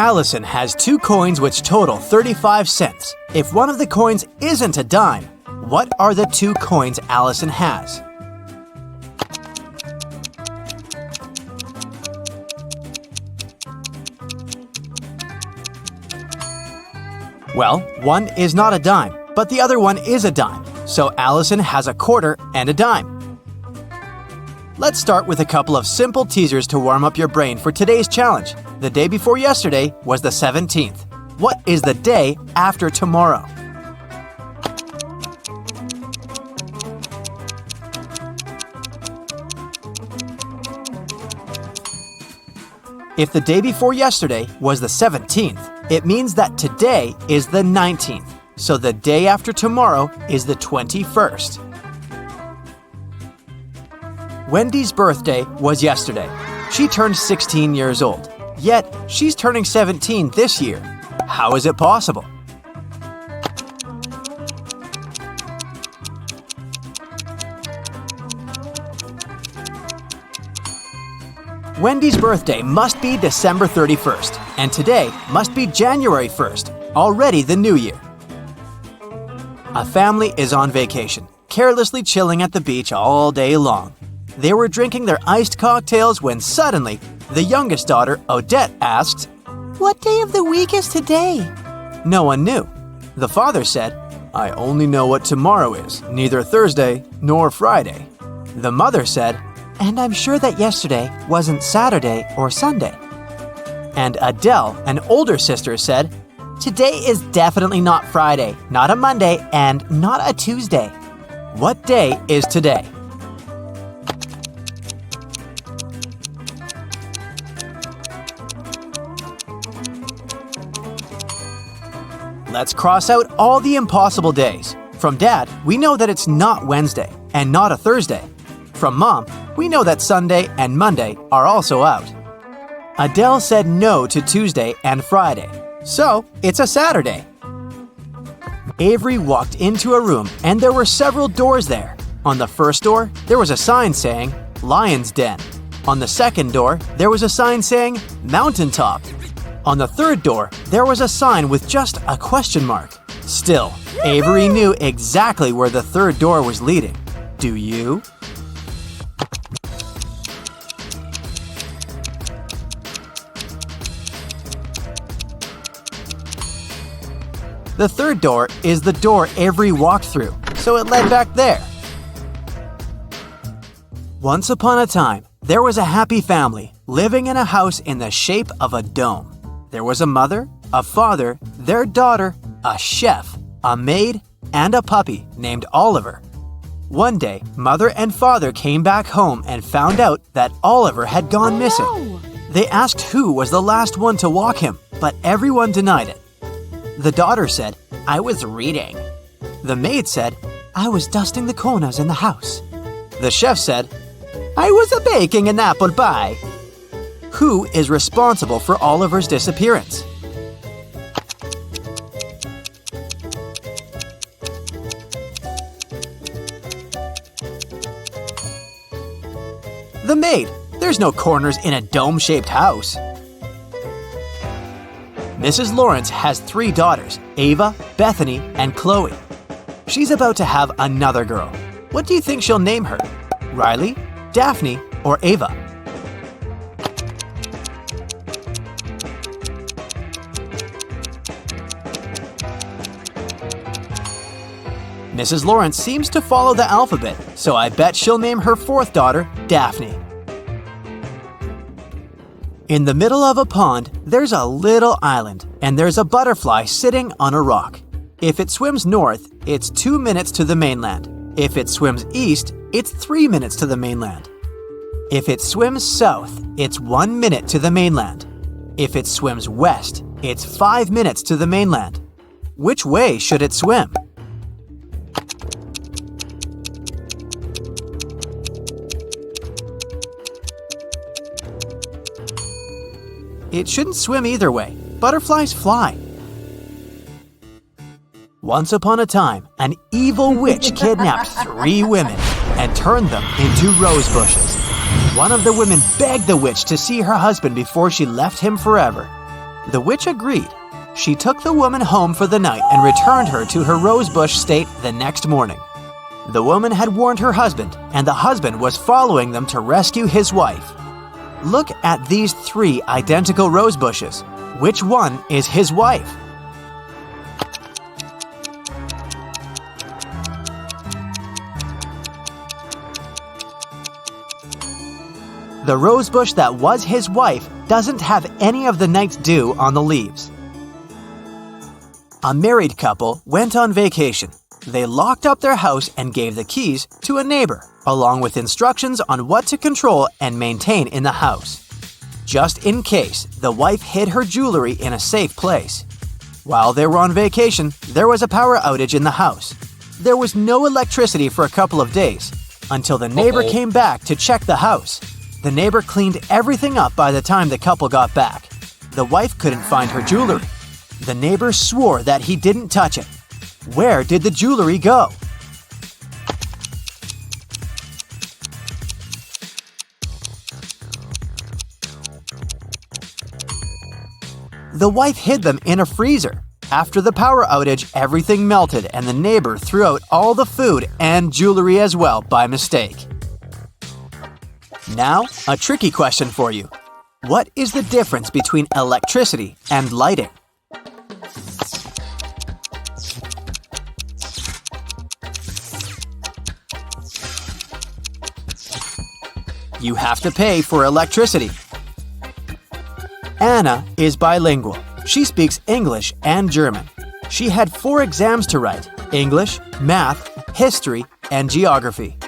Allison has two coins which total 35 cents. If one of the coins isn't a dime, what are the two coins Allison has? Well, one is not a dime, but the other one is a dime, so Allison has a quarter and a dime. Let's start with a couple of simple teasers to warm up your brain for today's challenge. The day before yesterday was the 17th. What is the day after tomorrow? If the day before yesterday was the 17th, it means that today is the 19th. So the day after tomorrow is the 21st. Wendy's birthday was yesterday. She turned 16 years old. Yet, she's turning 17 this year. How is it possible? Wendy's birthday must be December 31st, and today must be January 1st, already the new year. A family is on vacation, carelessly chilling at the beach all day long. They were drinking their iced cocktails when suddenly, the youngest daughter, Odette, asked, "What day of the week is today?" No one knew. The father said, "I only know what tomorrow is, neither Thursday nor Friday." The mother said, "And I'm sure that yesterday wasn't Saturday or Sunday." And Adele, an older sister, said, "Today is definitely not Friday, not a Monday, and not a Tuesday." What day is today? Let's cross out all the impossible days. From Dad, we know that it's not Wednesday and not a Thursday. From Mom, we know that Sunday and Monday are also out. Adele said no to Tuesday and Friday, so it's a Saturday. Avery walked into a room and there were several doors there. On the first door, there was a sign saying, "Lion's Den." On the second door, there was a sign saying, "Mountaintop." On the third door, there was a sign with just a question mark. Still, Avery knew exactly where the third door was leading. Do you? The third door is the door Avery walked through, so it led back there. Once upon a time, there was a happy family living in a house in the shape of a dome. There was a mother, a father, their daughter, a chef, a maid, and a puppy named Oliver. One day, mother and father came back home and found out that Oliver had gone missing. No. They asked who was the last one to walk him, but everyone denied it. The daughter said, "I was reading." The maid said, "I was dusting the corners in the house." The chef said, "I was baking an apple pie." Who is responsible for Oliver's disappearance? The maid. There's no corners in a dome-shaped house. Mrs. Lawrence has 3 daughters, Ava, Bethany, and Chloe. She's about to have another girl. What do you think she'll name her? Riley, Daphne, or Ava? Mrs. Lawrence seems to follow the alphabet, so I bet she'll name her 4th daughter Daphne. In the middle of a pond, there's a little island, and there's a butterfly sitting on a rock. If it swims north, it's 2 minutes to the mainland. If it swims east, it's 3 minutes to the mainland. If it swims south, it's 1 minute to the mainland. If it swims west, it's 5 minutes to the mainland. Which way should it swim? It shouldn't swim either way. Butterflies fly. Once upon a time, an evil witch kidnapped 3 women and turned them into rose bushes. One of the women begged the witch to see her husband before she left him forever. The witch agreed. She took the woman home for the night and returned her to her rosebush state the next morning. The woman had warned her husband, and the husband was following them to rescue his wife. Look at these 3 identical rose bushes. Which one is his wife? The rosebush that was his wife doesn't have any of the night's dew on the leaves. A married couple went on vacation. They locked up their house and gave the keys to a neighbor, along with instructions on what to control and maintain in the house. Just in case, the wife hid her jewelry in a safe place. While they were on vacation, there was a power outage in the house. There was no electricity for a couple of days, until the neighbor came back to check the house. The neighbor cleaned everything up by the time the couple got back. The wife couldn't find her jewelry. The neighbor swore that he didn't touch it. Where did the jewelry go? The wife hid them in a freezer. After the power outage, everything melted and the neighbor threw out all the food and jewelry as well by mistake. Now, a tricky question for you. What is the difference between electricity and lighting? You have to pay for electricity. Anna is bilingual. She speaks English and German. She had 4 exams to write: English, math, history, and geography.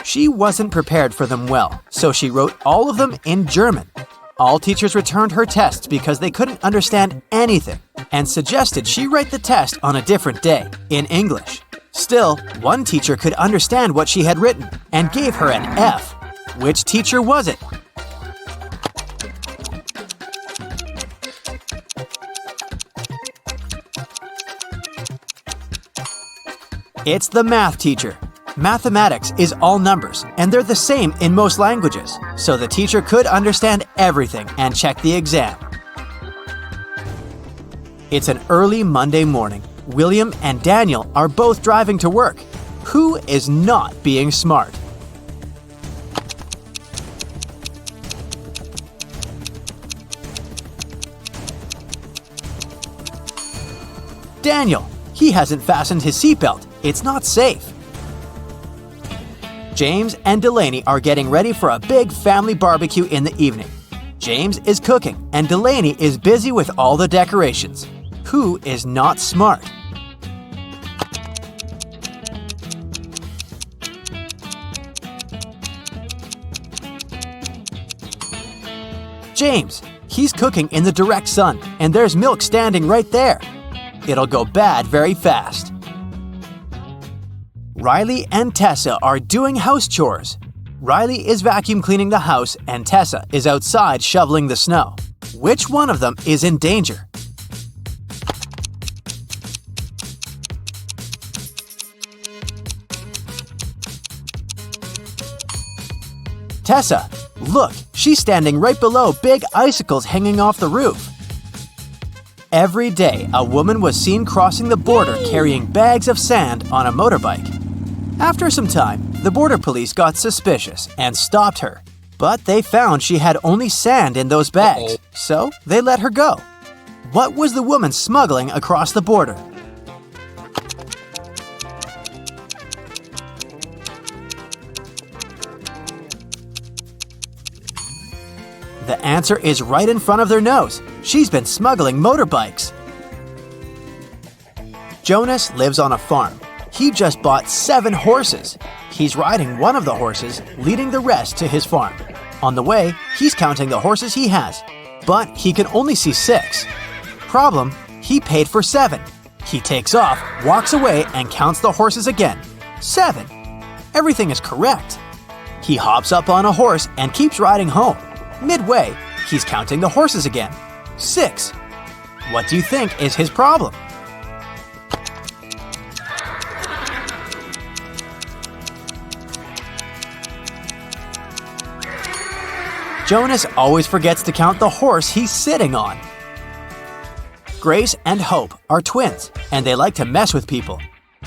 She wasn't prepared for them well, so she wrote all of them in German. All teachers returned her tests because they couldn't understand anything and suggested she write the test on a different day, in English. Still, one teacher could understand what she had written and gave her an F. Which teacher was it? It's the math teacher. Mathematics is all numbers, and they're the same in most languages, so the teacher could understand everything and check the exam. It's an early Monday morning. William and Daniel are both driving to work. Who is not being smart? Daniel. He hasn't fastened his seatbelt. It's not safe. James and Delaney are getting ready for a big family barbecue in the evening. James is cooking and Delaney is busy with all the decorations. Who is not smart? James. He's cooking in the direct sun and there's milk standing right there. It'll go bad very fast. Riley and Tessa are doing house chores. Riley is vacuum cleaning the house and Tessa is outside shoveling the snow. Which one of them is in danger? Tessa, look, she's standing right below big icicles hanging off the roof. Every day, a woman was seen crossing the border carrying bags of sand on a motorbike. After some time, the border police got suspicious and stopped her. But they found she had only sand in those bags, so they let her go. What was the woman smuggling across the border? The answer is right in front of their nose. She's been smuggling motorbikes. Jonas lives on a farm. He just bought 7 horses. He's riding one of the horses, leading the rest to his farm. On the way, he's counting the horses he has, but he can only see 6. Problem, he paid for 7. He takes off, walks away, and counts the horses again. 7. Everything is correct. He hops up on a horse and keeps riding home. Midway, he's counting the horses again. 6. What do you think is his problem? Jonas always forgets to count the horse he's sitting on. Grace and Hope are twins, and they like to mess with people.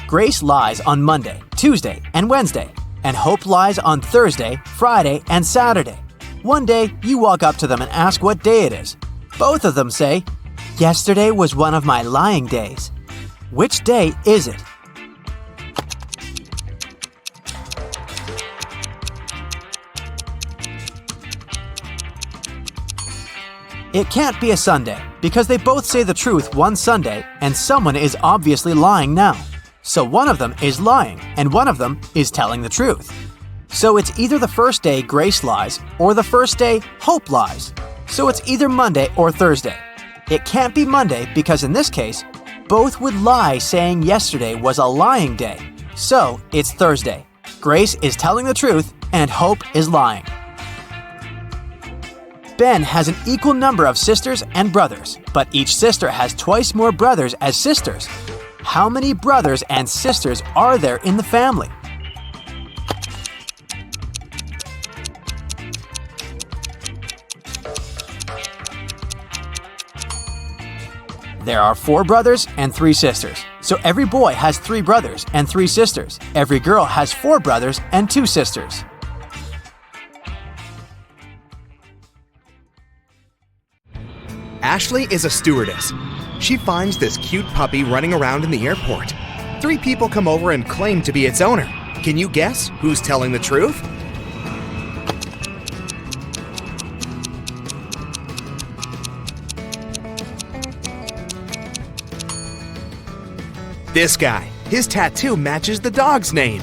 Grace lies on Monday, Tuesday, and Wednesday, and Hope lies on Thursday, Friday, and Saturday. One day, you walk up to them and ask what day it is. Both of them say, "Yesterday was one of my lying days." Which day is it? It can't be a Sunday, because they both say the truth one Sunday, and someone is obviously lying now. So one of them is lying, and one of them is telling the truth. So it's either the first day Grace lies, or the first day Hope lies. So it's either Monday or Thursday. It can't be Monday because in this case, both would lie saying yesterday was a lying day. So it's Thursday. Grace is telling the truth, and Hope is lying. Ben has an equal number of sisters and brothers, but each sister has twice more brothers as sisters. How many brothers and sisters are there in the family? There are 4 brothers and 3 sisters. So every boy has 3 brothers and 3 sisters. Every girl has 4 brothers and 2 sisters. Ashley is a stewardess. She finds this cute puppy running around in the airport. 3 people come over and claim to be its owner. Can you guess who's telling the truth? This guy. His tattoo matches the dog's name.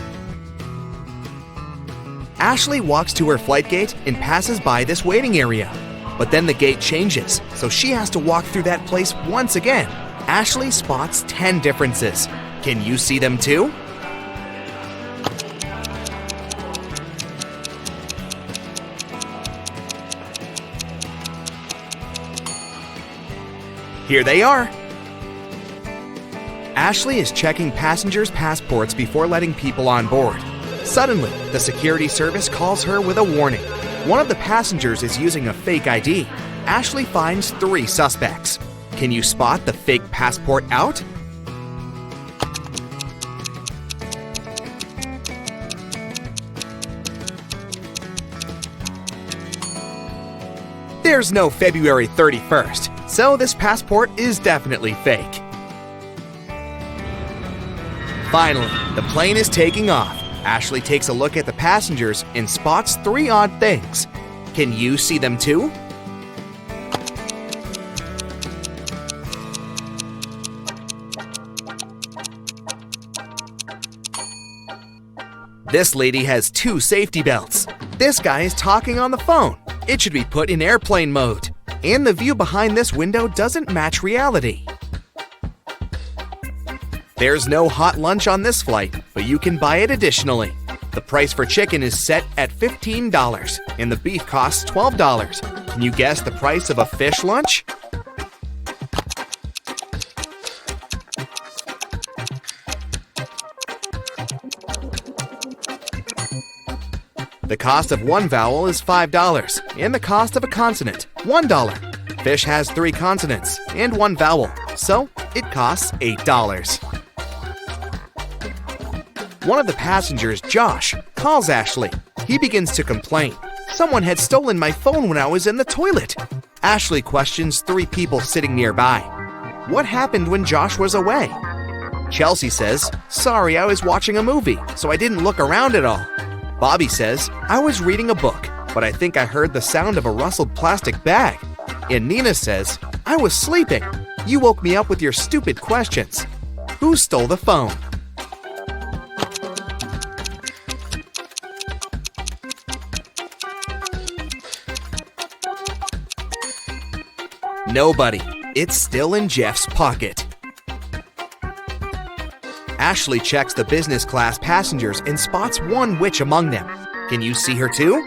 Ashley walks to her flight gate and passes by this waiting area. But then the gate changes, so she has to walk through that place once again. Ashley spots 10 differences. Can you see them too? Here they are. Ashley is checking passengers' passports before letting people on board. Suddenly, the security service calls her with a warning. One of the passengers is using a fake ID. Ashley finds 3 suspects. Can you spot the fake passport out? There's no February 31st, so this passport is definitely fake. Finally, the plane is taking off. Ashley takes a look at the passengers and spots 3 odd things. Can you see them too? This lady has 2 safety belts. This guy is talking on the phone. It should be put in airplane mode. And the view behind this window doesn't match reality. There's no hot lunch on this flight, but you can buy it additionally. The price for chicken is set at $15, and the beef costs $12. Can you guess the price of a fish lunch? The cost of one vowel is $5, and the cost of a consonant, $1. Fish has 3 consonants and 1 vowel, so it costs $8. One of the passengers, Josh, calls Ashley. He begins to complain. Someone had stolen my phone when I was in the toilet. Ashley questions 3 people sitting nearby. What happened when Josh was away? Chelsea says, "Sorry, I was watching a movie, so I didn't look around at all." Bobby says, "I was reading a book, but I think I heard the sound of a rustled plastic bag." And Nina says, "I was sleeping. You woke me up with your stupid questions. Who stole the phone?" Nobody. It's still in Jeff's pocket. Ashley checks the business class passengers and spots 1 witch among them. Can you see her too?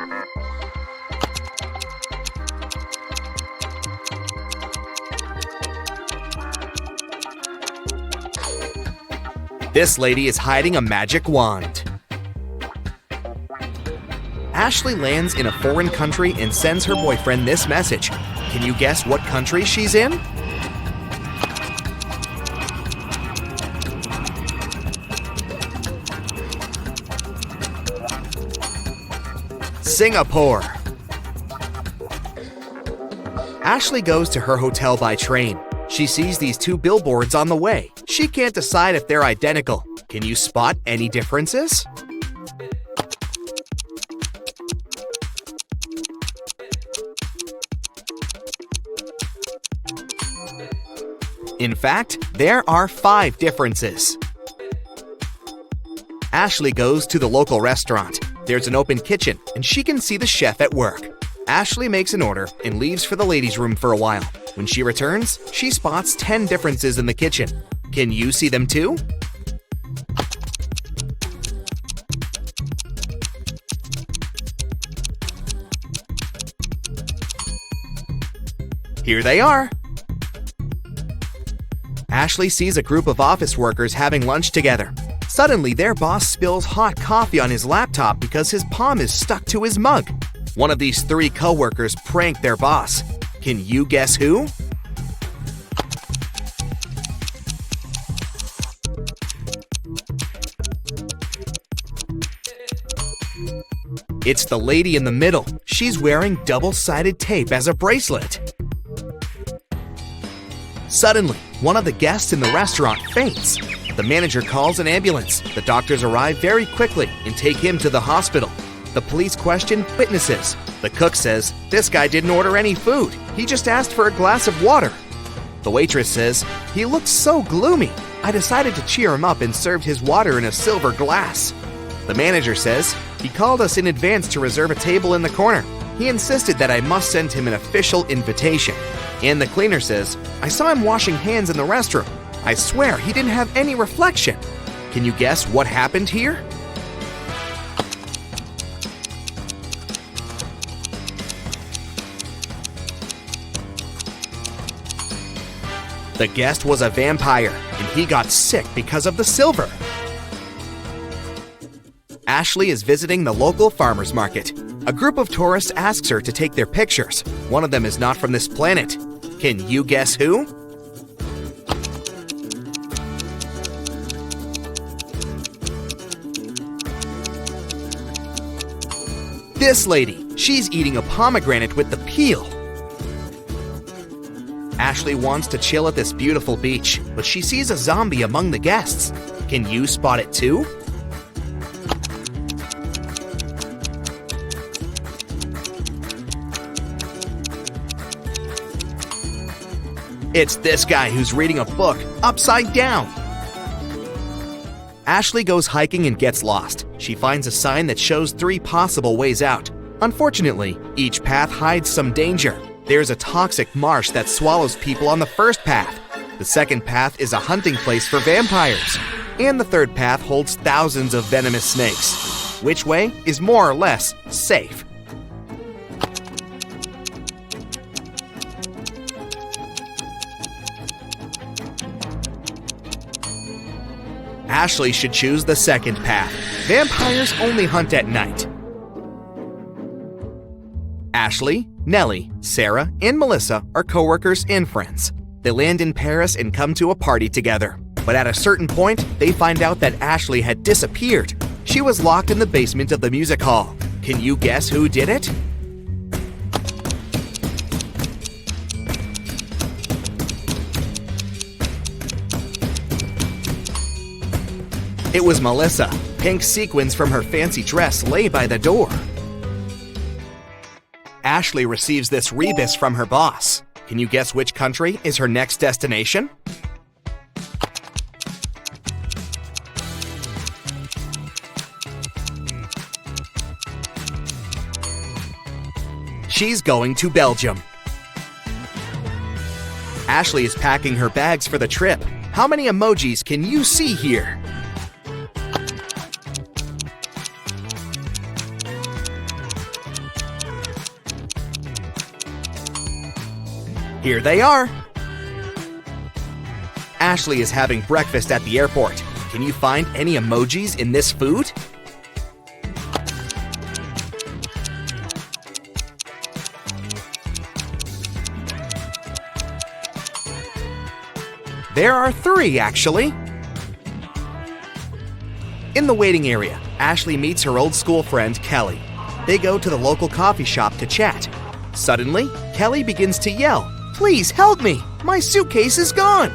This lady is hiding a magic wand. Ashley lands in a foreign country and sends her boyfriend this message. Can you guess what country she's in? Singapore. Ashley goes to her hotel by train. She sees these two billboards on the way. She can't decide if they're identical. Can you spot any differences? In fact, there are 5 differences. Ashley goes to the local restaurant. There's an open kitchen, and she can see the chef at work. Ashley makes an order and leaves for the ladies' room for a while. When she returns, she spots 10 differences in the kitchen. Can you see them too? Here they are. Ashley sees a group of office workers having lunch together. Suddenly, their boss spills hot coffee on his laptop because his palm is stuck to his mug. One of these 3 co-workers prank their boss. Can you guess who? It's the lady in the middle. She's wearing double-sided tape as a bracelet. Suddenly, one of the guests in the restaurant faints. The manager calls an ambulance. The doctors arrive very quickly and take him to the hospital. The police question witnesses. The cook says, "This guy didn't order any food. He just asked for a glass of water." The waitress says, "He looked so gloomy. I decided to cheer him up and served his water in a silver glass." The manager says, "He called us in advance to reserve a table in the corner. He insisted that I must send him an official invitation." And the cleaner says, "I saw him washing hands in the restroom. I swear he didn't have any reflection." Can you guess what happened here? The guest was a vampire, and he got sick because of the silver. Ashley is visiting the local farmer's market. A group of tourists asks her to take their pictures. One of them is not from this planet. Can you guess who? This lady. She's eating a pomegranate with the peel. Ashley wants to chill at this beautiful beach, but she sees a zombie among the guests. Can you spot it too? It's this guy who's reading a book upside down. Ashley goes hiking and gets lost. She finds a sign that shows 3 possible ways out. Unfortunately, each path hides some danger. There's a toxic marsh that swallows people on the first path. The second path is a hunting place for vampires. And the third path holds thousands of venomous snakes. Which way is more or less safe? Ashley should choose the second path. Vampires only hunt at night. Ashley, Nellie, Sarah, and Melissa are co-workers and friends. They land in Paris and come to a party together. But at a certain point, they find out that Ashley had disappeared. She was locked in the basement of the music hall. Can you guess who did it? It was Melissa. Pink sequins from her fancy dress lay by the door. Ashley receives this rebus from her boss. Can you guess which country is her next destination? She's going to Belgium. Ashley is packing her bags for the trip. How many emojis can you see here? Here they are. Ashley is having breakfast at the airport. Can you find any emojis in this food? There are 3, actually. In the waiting area, Ashley meets her old school friend, Kelly. They go to the local coffee shop to chat. Suddenly, Kelly begins to yell, "Please help me! My suitcase is gone!"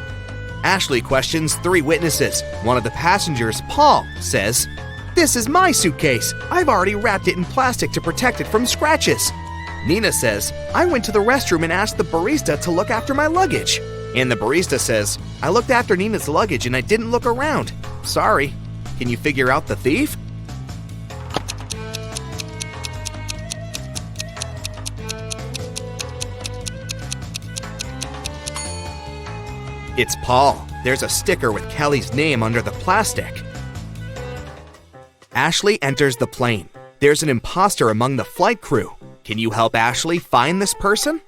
Ashley questions 3 witnesses. One of the passengers, Paul, says, "This is my suitcase. I've already wrapped it in plastic to protect it from scratches." Nina says, "I went to the restroom and asked the barista to look after my luggage." And the barista says, "I looked after Nina's luggage and I didn't look around. Sorry. Can you figure out the thief?" It's Paul. There's a sticker with Kelly's name under the plastic. Ashley enters the plane. There's an imposter among the flight crew. Can you help Ashley find this person?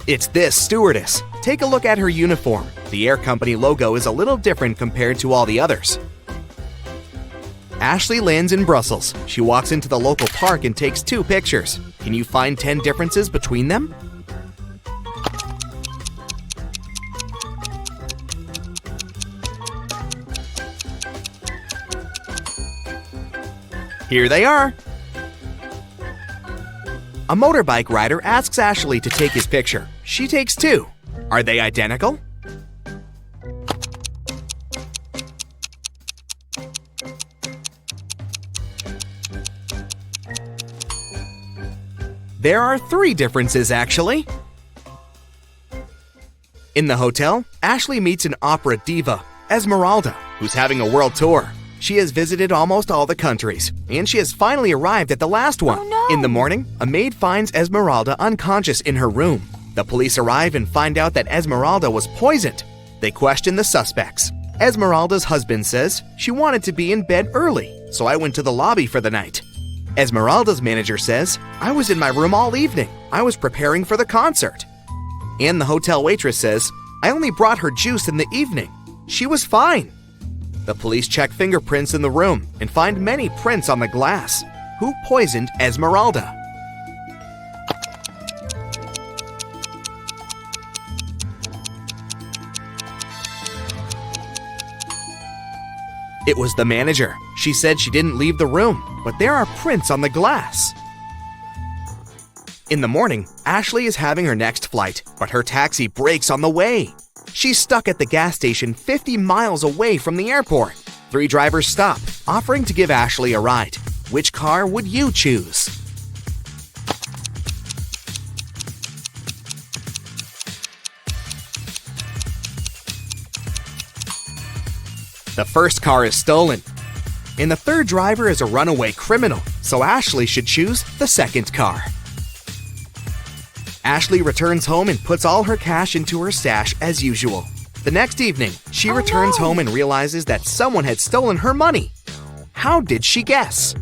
It's this stewardess. Take a look at her uniform. The air company logo is a little different compared to all the others. Ashley lands in Brussels. She walks into the local park and takes 2 pictures. Can you find 10 differences between them? Here they are. A motorbike rider asks Ashley to take his picture. She takes 2. Are they identical? There are 3 differences, actually. In the hotel, Ashley meets an opera diva, Esmeralda, who's having a world tour. She has visited almost all the countries, and she has finally arrived at the last one. Oh, no. In the morning, a maid finds Esmeralda unconscious in her room. The police arrive and find out that Esmeralda was poisoned. They question the suspects. Esmeralda's husband says, "She wanted to be in bed early, so I went to the lobby for the night." Esmeralda's manager says, "I was in my room all evening. I was preparing for the concert." And the hotel waitress says, "I only brought her juice in the evening. She was fine." The police check fingerprints in the room and find many prints on the glass. Who poisoned Esmeralda? It was the manager. She said she didn't leave the room, but there are prints on the glass. In the morning, Ashley is having her next flight, but her taxi breaks on the way. She's stuck at the gas station 50 miles away from the airport. 3 drivers stop, offering to give Ashley a ride. Which car would you choose? The first car is stolen. And the 3rd driver is a runaway criminal, so Ashley should choose the 2nd car. Ashley returns home and puts all her cash into her stash as usual. The next evening, she returns home and realizes that someone had stolen her money. How did she guess?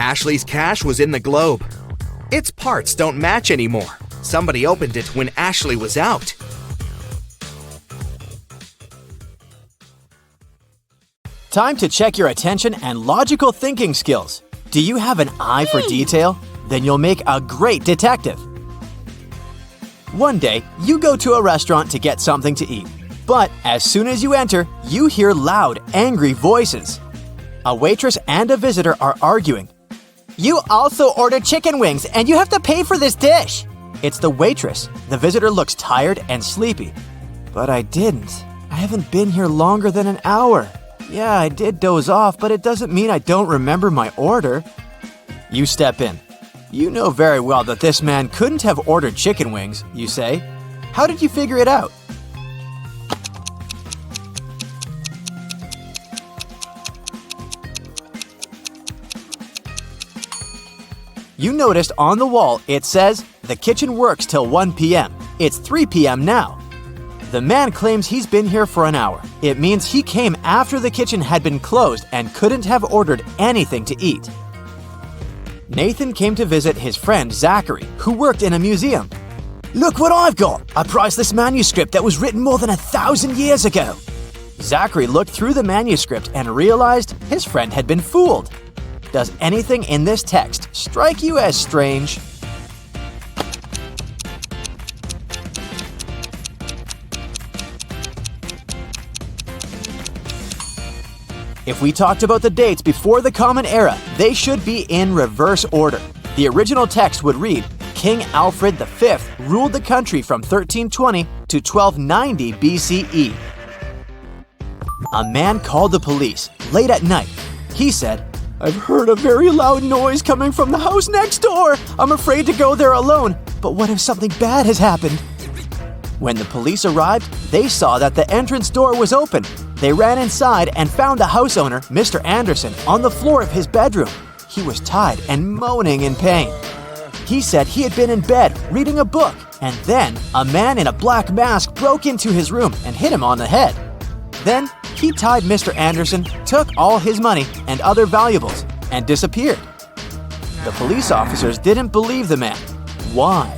Ashley's cash was in the globe. Its parts don't match anymore. Somebody opened it when Ashley was out. Time to check your attention and logical thinking skills. Do you have an eye for detail? Then you'll make a great detective. One day, you go to a restaurant to get something to eat. But as soon as you enter, you hear loud, angry voices. A waitress and a visitor are arguing. "You also ordered chicken wings, and you have to pay for this dish." It's the waitress. The visitor looks tired and sleepy. "But I didn't. I haven't been here longer than an hour. Yeah, I did doze off, but it doesn't mean I don't remember my order." You step in. "You know very well that this man couldn't have ordered chicken wings," you say. "How did you figure it out?" You noticed on the wall it says, "The kitchen works till 1 p.m. It's 3 p.m. now. The man claims he's been here for an hour. It means he came after the kitchen had been closed and couldn't have ordered anything to eat. Nathan came to visit his friend Zachary, who worked in a museum. "Look what I've got! A priceless manuscript that was written more than 1,000 years ago." Zachary looked through the manuscript and realized his friend had been fooled. Does anything in this text strike you as strange? If we talked about the dates before the Common Era, they should be in reverse order. The original text would read, King Alfred V ruled the country from 1320 to 1290 BCE. A man called the police late at night. He said, "I've heard a very loud noise coming from the house next door. I'm afraid to go there alone, but what if something bad has happened?" When the police arrived, they saw that the entrance door was open. They ran inside and found the house owner, Mr. Anderson, on the floor of his bedroom. He was tied and moaning in pain. He said he had been in bed reading a book, and then a man in a black mask broke into his room and hit him on the head. Then he tied Mr. Anderson, took all his money and other valuables, and disappeared. The police officers didn't believe the man. Why?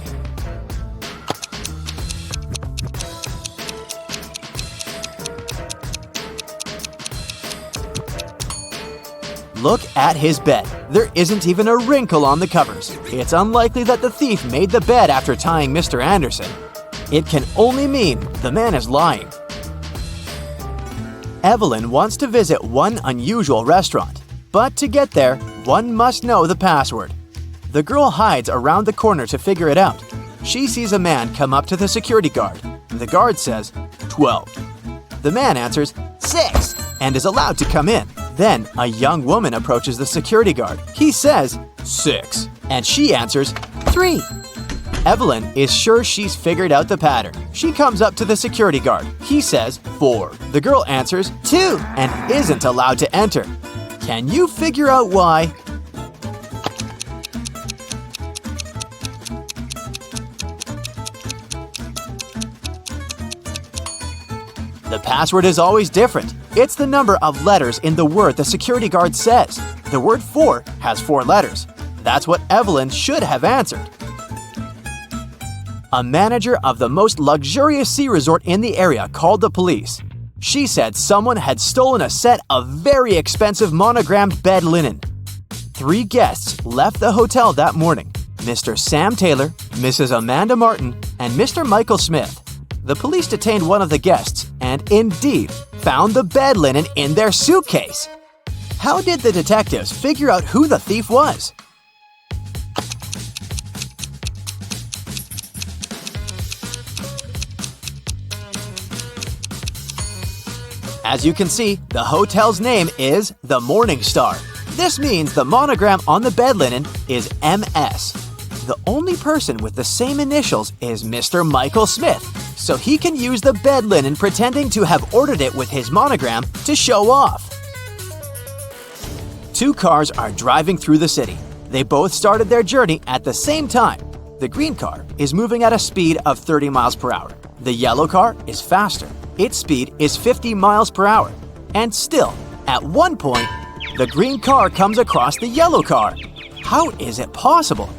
Look at his bed. There isn't even a wrinkle on the covers. It's unlikely that the thief made the bed after tying Mr. Anderson. It can only mean the man is lying. Evelyn wants to visit one unusual restaurant, but to get there, one must know the password. The girl hides around the corner to figure it out. She sees a man come up to the security guard. The guard says, 12. The man answers, 6, and is allowed to come in. Then a young woman approaches the security guard. He says, 6, and she answers, 3. Evelyn is sure she's figured out the pattern. She comes up to the security guard. He says, 4. The girl answers, 2, and isn't allowed to enter. Can you figure out why? The password is always different. It's the number of letters in the word the security guard says. The word 4 has 4 letters. That's what Evelyn should have answered. A manager of the most luxurious sea resort in the area called the police. She said someone had stolen a set of very expensive monogrammed bed linen. 3 guests left the hotel that morning: Mr. Sam Taylor, Mrs. Amanda Martin, and Mr. Michael Smith. The police detained one of the guests and indeed found the bed linen in their suitcase. How did the detectives figure out who the thief was? As you can see, the hotel's name is the Morning Star. This means the monogram on the bed linen is MS. The only person with the same initials is Mr. Michael Smith, so he can use the bed linen pretending to have ordered it with his monogram to show off. 2 cars are driving through the city. They both started their journey at the same time. The green car is moving at a speed of 30 miles per hour. The yellow car is faster. Its speed is 50 miles per hour. And still, at one point, the green car comes across the yellow car. How is it possible?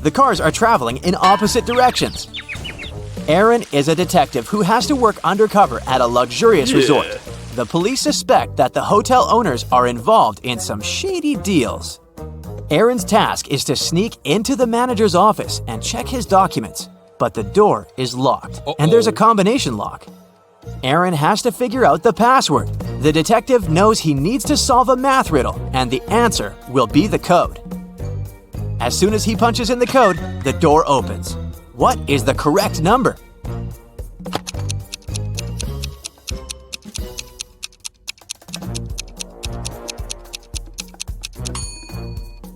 The cars are traveling in opposite directions. Aaron is a detective who has to work undercover at a luxurious resort. The police suspect that the hotel owners are involved in some shady deals. Aaron's task is to sneak into the manager's office and check his documents, but the door is locked, and there's a combination lock. Aaron has to figure out the password. The detective knows he needs to solve a math riddle, and the answer will be the code. As soon as he punches in the code, the door opens. What is the correct number?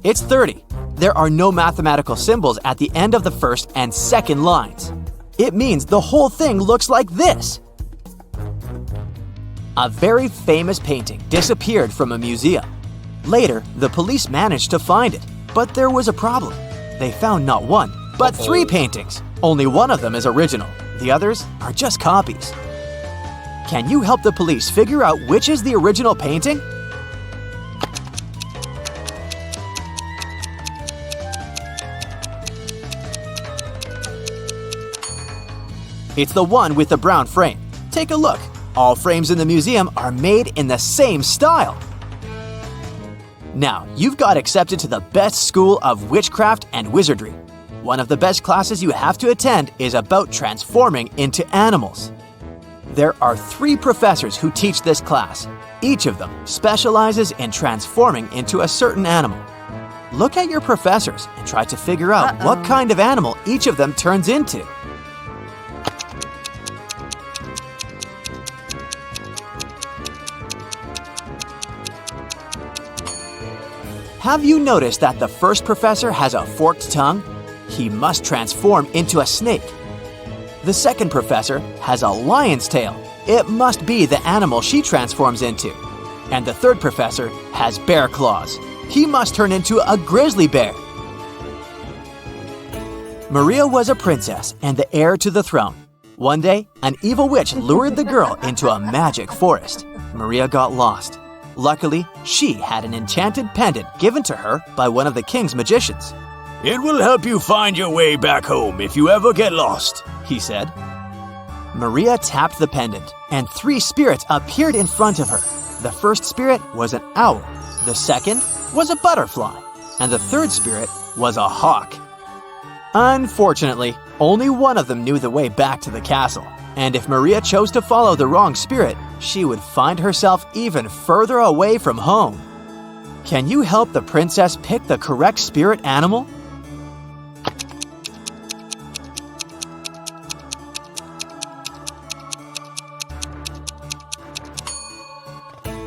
It's 30. There are no mathematical symbols at the end of the first and second lines. It means the whole thing looks like this. A very famous painting disappeared from a museum. Later, the police managed to find it, but there was a problem. They found not 1, but 3 paintings. Only one of them is original. The others are just copies. Can you help the police figure out which is the original painting? It's the one with the brown frame. Take a look. All frames in the museum are made in the same style. Now, you've got accepted to the best school of witchcraft and wizardry. One of the best classes you have to attend is about transforming into animals. There are 3 professors who teach this class. Each of them specializes in transforming into a certain animal. Look at your professors and try to figure out what kind of animal each of them turns into. Have you noticed that the first professor has a forked tongue? He must transform into a snake. The second professor has a lion's tail. It must be the animal she transforms into. And the third professor has bear claws. He must turn into a grizzly bear. Maria was a princess and the heir to the throne. One day, an evil witch lured the girl into a magic forest. Maria got lost. Luckily, she had an enchanted pendant given to her by one of the king's magicians. "It will help you find your way back home if you ever get lost," he said. Maria tapped the pendant, and 3 spirits appeared in front of her. The first spirit was an owl, the second was a butterfly, and the third spirit was a hawk. Unfortunately, only one of them knew the way back to the castle, and if Maria chose to follow the wrong spirit, she would find herself even further away from home. Can you help the princess pick the correct spirit animal?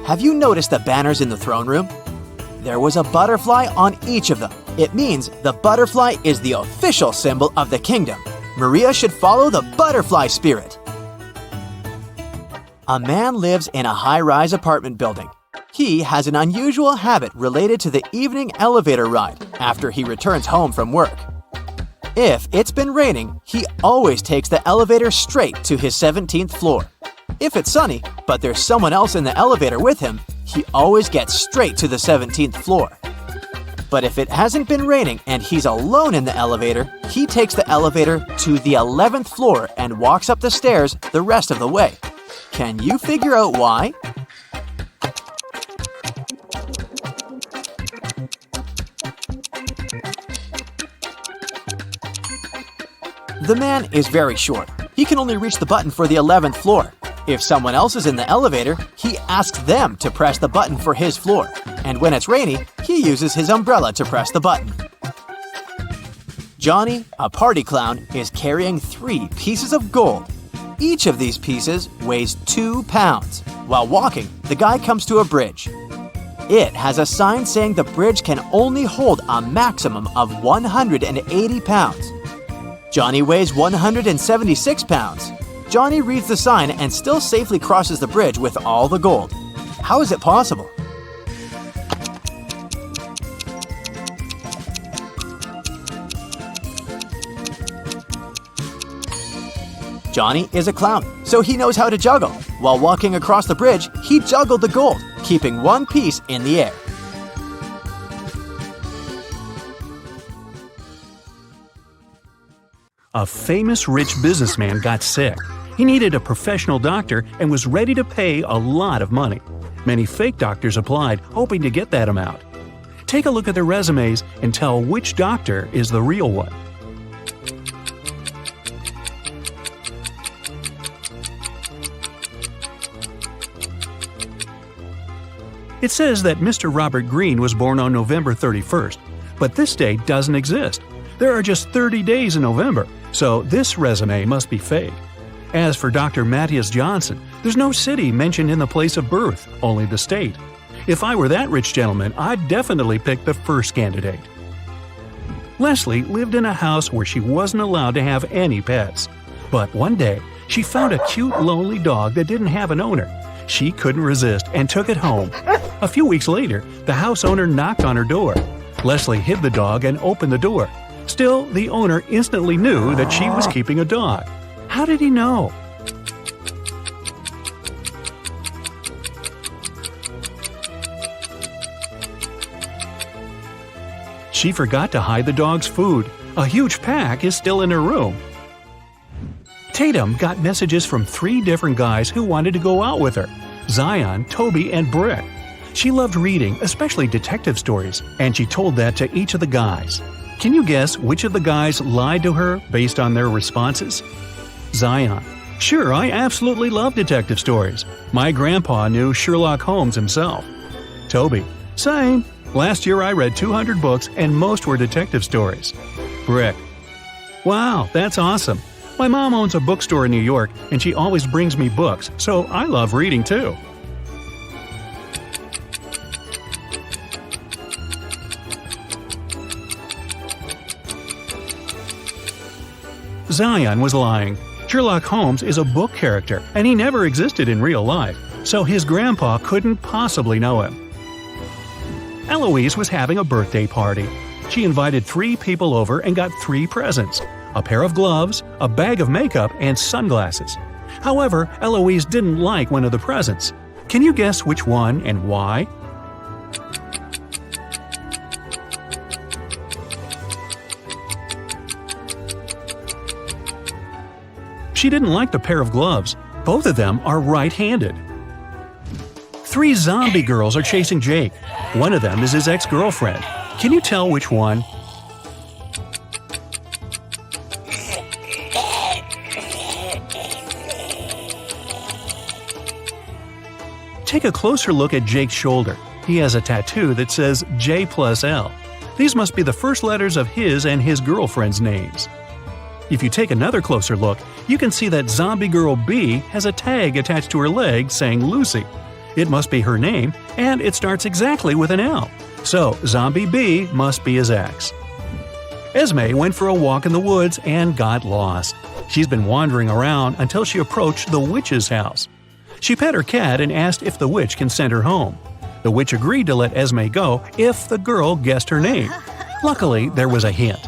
Have you noticed the banners in the throne room? There was a butterfly on each of them. It means the butterfly is the official symbol of the kingdom. Maria should follow the butterfly spirit. A man lives in a high-rise apartment building. He has an unusual habit related to the evening elevator ride after he returns home from work. If it's been raining, he always takes the elevator straight to his 17th floor. If it's sunny, but there's someone else in the elevator with him, he always gets straight to the 17th floor. But if it hasn't been raining and he's alone in the elevator, he takes the elevator to the 11th floor and walks up the stairs the rest of the way. Can you figure out why? The man is very short. He can only reach the button for the 11th floor. If someone else is in the elevator, he asks them to press the button for his floor. And when it's rainy, he uses his umbrella to press the button. Johnny, a party clown, is carrying 3 pieces of gold. Each of these pieces weighs 2 pounds. While walking, the guy comes to a bridge. It has a sign saying the bridge can only hold a maximum of 180 pounds. Johnny weighs 176 pounds. Johnny reads the sign and still safely crosses the bridge with all the gold. How is it possible? Johnny is a clown, so he knows how to juggle. While walking across the bridge, he juggled the gold, keeping one piece in the air. A famous rich businessman got sick. He needed a professional doctor and was ready to pay a lot of money. Many fake doctors applied, hoping to get that amount. Take a look at their resumes and tell which doctor is the real one. It says that Mr. Robert Greene was born on November 31st, but this date doesn't exist. There are just 30 days in November, so this resume must be fake. As for Dr. Matthias Johnson, there's no city mentioned in the place of birth, only the state. If I were that rich gentleman, I'd definitely pick the first candidate. Leslie lived in a house where she wasn't allowed to have any pets. But one day, she found a cute, lonely dog that didn't have an owner. She couldn't resist and took it home. A few weeks later, the house owner knocked on her door. Leslie hid the dog and opened the door. Still, the owner instantly knew that she was keeping a dog. How did he know? She forgot to hide the dog's food. A huge pack is still in her room. Tatum got messages from 3 different guys who wanted to go out with her: Zion, Toby, and Brick. She loved reading, especially detective stories, and she told that to each of the guys. Can you guess which of the guys lied to her based on their responses? Zion: "Sure, I absolutely love detective stories. My grandpa knew Sherlock Holmes himself." Toby: "Same. Last year I read 200 books and most were detective stories." Brick: "Wow, that's awesome. My mom owns a bookstore in New York and she always brings me books, so I love reading too." Zion was lying. Sherlock Holmes is a book character, and he never existed in real life, so his grandpa couldn't possibly know him. Eloise was having a birthday party. She invited 3 people over and got 3 presents: a pair of gloves, a bag of makeup, and sunglasses. However, Eloise didn't like one of the presents. Can you guess which one and why? She didn't like the pair of gloves. Both of them are right-handed. 3 zombie girls are chasing Jake. One of them is his ex-girlfriend. Can you tell which one? Take a closer look at Jake's shoulder. He has a tattoo that says J+L. These must be the first letters of his and his girlfriend's names. If you take another closer look, you can see that zombie girl B has a tag attached to her leg saying Lucy. It must be her name, and it starts exactly with an L. So zombie B must be his ex. Esme went for a walk in the woods and got lost. She's been wandering around until she approached the witch's house. She pet her cat and asked if the witch can send her home. The witch agreed to let Esme go if the girl guessed her name. Luckily, there was a hint.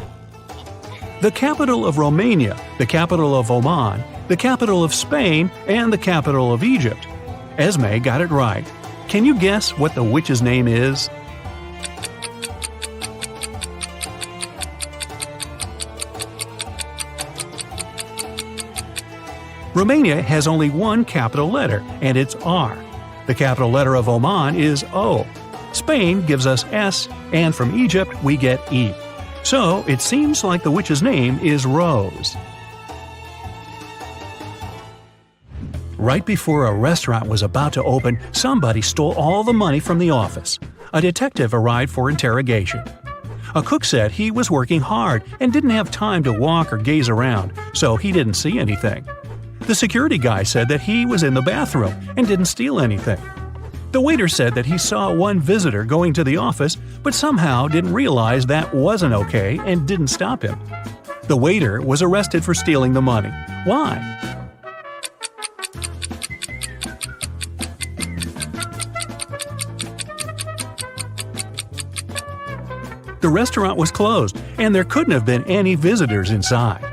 The capital of Romania, the capital of Oman, the capital of Spain, and the capital of Egypt. Esme got it right. Can you guess what the witch's name is? Romania has only one capital letter, and it's R. The capital letter of Oman is O. Spain gives us S, and from Egypt we get E. So it seems like the witch's name is Rose. Right before a restaurant was about to open, somebody stole all the money from the office. A detective arrived for interrogation. A cook said he was working hard and didn't have time to walk or gaze around, so he didn't see anything. The security guy said that he was in the bathroom and didn't steal anything. The waiter said that he saw one visitor going to the office, but somehow didn't realize that wasn't okay and didn't stop him. The waiter was arrested for stealing the money. Why? The restaurant was closed, and there couldn't have been any visitors inside.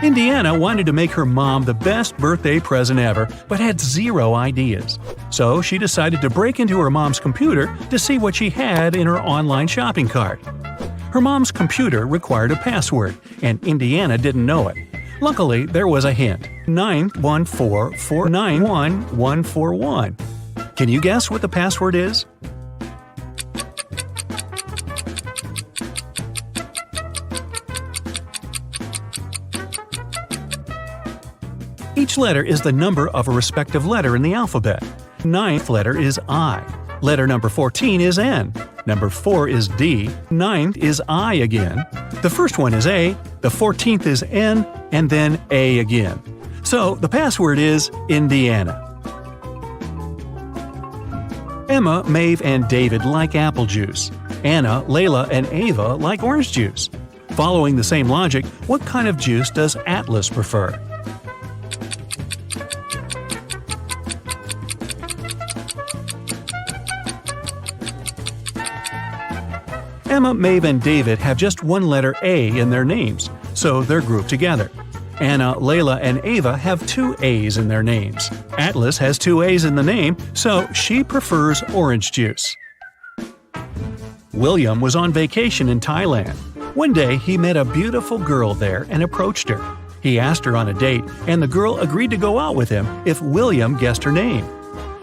Indiana wanted to make her mom the best birthday present ever, but had 0 ideas. So she decided to break into her mom's computer to see what she had in her online shopping cart. Her mom's computer required a password, and Indiana didn't know it. Luckily, there was a hint: 914491141. Can you guess what the password is? Each letter is the number of a respective letter in the alphabet. 9th letter is I. Letter number 14 is N. Number 4 is D. 9th is I again. The first one is A. The 14th is N. And then A again. So the password is Indiana. Emma, Maeve, and David like apple juice. Anna, Layla, and Ava like orange juice. Following the same logic, what kind of juice does Atlas prefer? Emma, Maeve, and David have just one letter A in their names, so they're grouped together. Anna, Layla, and Ava have 2 A's in their names. Atlas has 2 A's in the name, so she prefers orange juice. William was on vacation in Thailand. One day he met a beautiful girl there and approached her. He asked her on a date, and the girl agreed to go out with him if William guessed her name.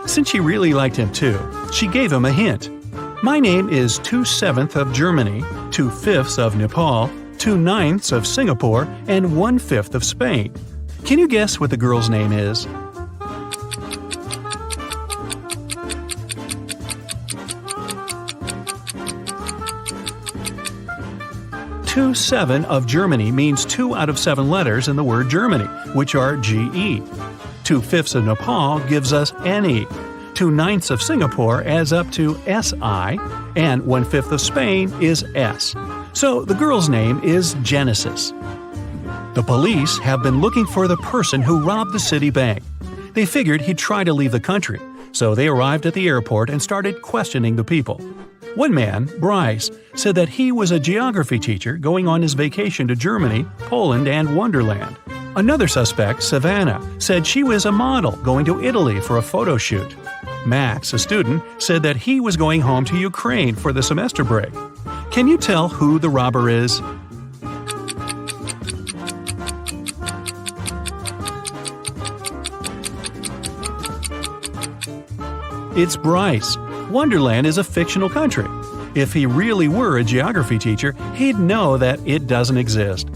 Since she really liked him too, she gave him a hint. My name is 2/7 of Germany, 2/5 of Nepal, 2/9 of Singapore, and 1/5 of Spain. Can you guess what the girl's name is? Two-7 of Germany means 2 out of 7 letters in the word Germany, which are GE. 2/5 of Nepal gives us NE. 2/9 of Singapore adds up to SI, and 1/5 of Spain is S. So the girl's name is Genesis. The police have been looking for the person who robbed the city bank. They figured he'd try to leave the country, so they arrived at the airport and started questioning the people. One man, Bryce, said that he was a geography teacher going on his vacation to Germany, Poland, and Wonderland. Another suspect, Savannah, said she was a model going to Italy for a photo shoot. Max, a student, said that he was going home to Ukraine for the semester break. Can you tell who the robber is? It's Bryce. Wonderland is a fictional country. If he really were a geography teacher, he'd know that it doesn't exist.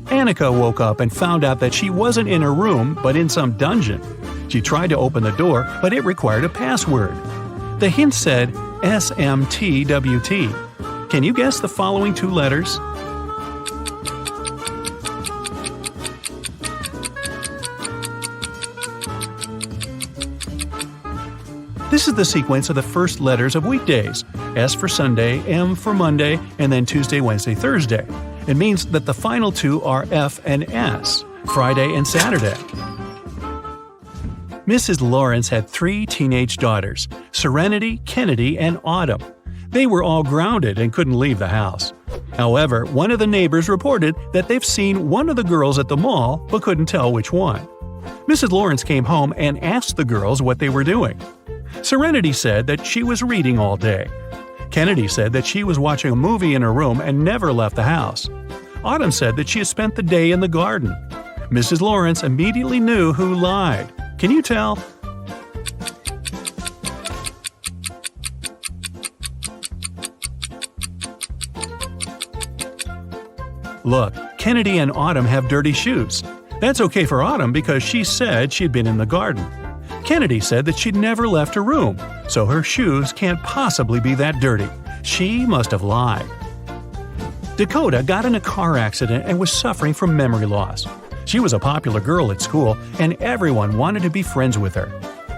Annika woke up and found out that she wasn't in her room, but in some dungeon. She tried to open the door, but it required a password. The hint said SMTWT. Can you guess the following 2 letters? This is the sequence of the first letters of weekdays. S for Sunday, M for Monday, and then Tuesday, Wednesday, Thursday. It means that the final 2 are F and S, Friday and Saturday. Mrs. Lawrence had 3 teenage daughters, Serenity, Kennedy, and Autumn. They were all grounded and couldn't leave the house. However, one of the neighbors reported that they've seen one of the girls at the mall but couldn't tell which one. Mrs. Lawrence came home and asked the girls what they were doing. Serenity said that she was reading all day. Kennedy said that she was watching a movie in her room and never left the house. Autumn said that she had spent the day in the garden. Mrs. Lawrence immediately knew who lied. Can you tell? Look, Kennedy and Autumn have dirty shoes. That's okay for Autumn because she said she'd been in the garden. Kennedy said that she'd never left her room, so her shoes can't possibly be that dirty. She must have lied. Dakota got in a car accident and was suffering from memory loss. She was a popular girl at school, and everyone wanted to be friends with her.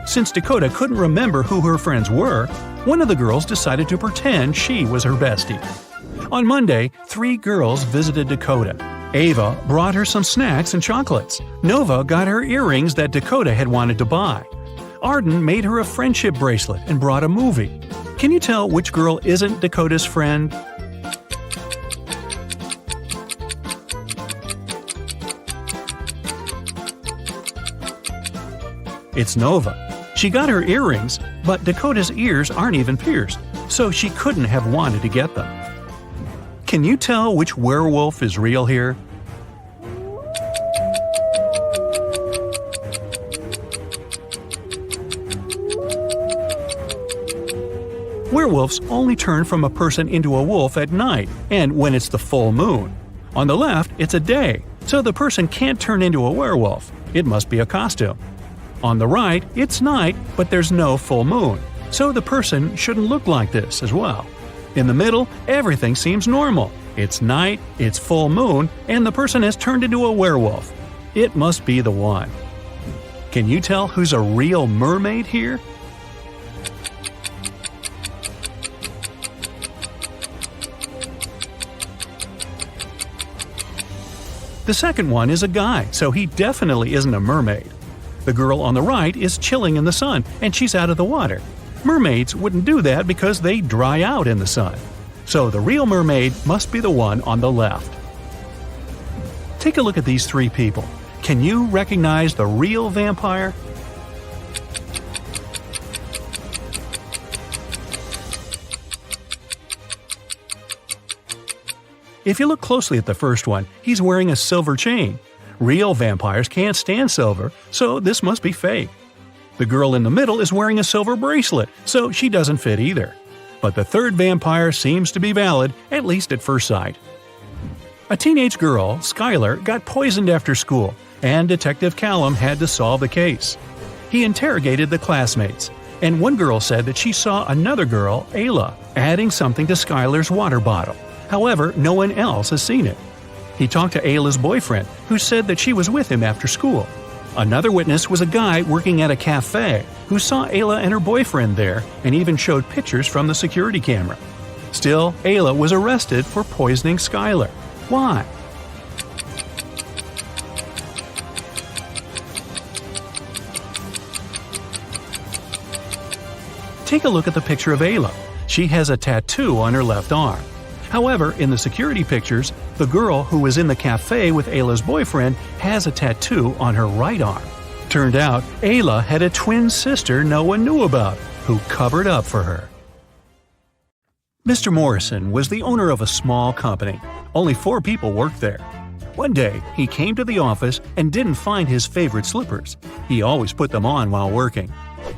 Since Dakota couldn't remember who her friends were, one of the girls decided to pretend she was her bestie. On Monday, 3 girls visited Dakota. Ava brought her some snacks and chocolates. Nova got her earrings that Dakota had wanted to buy. Arden made her a friendship bracelet and brought a movie. Can you tell which girl isn't Dakota's friend? It's Nova. She got her earrings, but Dakota's ears aren't even pierced, so she couldn't have wanted to get them. Can you tell which werewolf is real here? Werewolves only turn from a person into a wolf at night and when it's the full moon. On the left, it's a day, so the person can't turn into a werewolf. It must be a costume. On the right, it's night, but there's no full moon, so the person shouldn't look like this as well. In the middle, everything seems normal. It's night, it's full moon, and the person has turned into a werewolf. It must be the one. Can you tell who's a real mermaid here? The second one is a guy, so he definitely isn't a mermaid. The girl on the right is chilling in the sun, and she's out of the water. Mermaids wouldn't do that because they dry out in the sun. So the real mermaid must be the one on the left. Take a look at these 3 people. Can you recognize the real vampire? If you look closely at the first one, he's wearing a silver chain. Real vampires can't stand silver, so this must be fake. The girl in the middle is wearing a silver bracelet, so she doesn't fit either. But the third vampire seems to be valid, at least at first sight. A teenage girl, Skylar, got poisoned after school, and Detective Callum had to solve the case. He interrogated the classmates, and one girl said that she saw another girl, Ayla, adding something to Skylar's water bottle. However, no one else has seen it. He talked to Ayla's boyfriend, who said that she was with him after school. Another witness was a guy working at a cafe who saw Ayla and her boyfriend there and even showed pictures from the security camera. Still, Ayla was arrested for poisoning Skylar. Why? Take a look at the picture of Ayla. She has a tattoo on her left arm. However, in the security pictures, the girl who was in the cafe with Ayla's boyfriend has a tattoo on her right arm. Turned out, Ayla had a twin sister no one knew about, who covered up for her. Mr. Morrison was the owner of a small company. Only 4 people worked there. One day, he came to the office and didn't find his favorite slippers. He always put them on while working.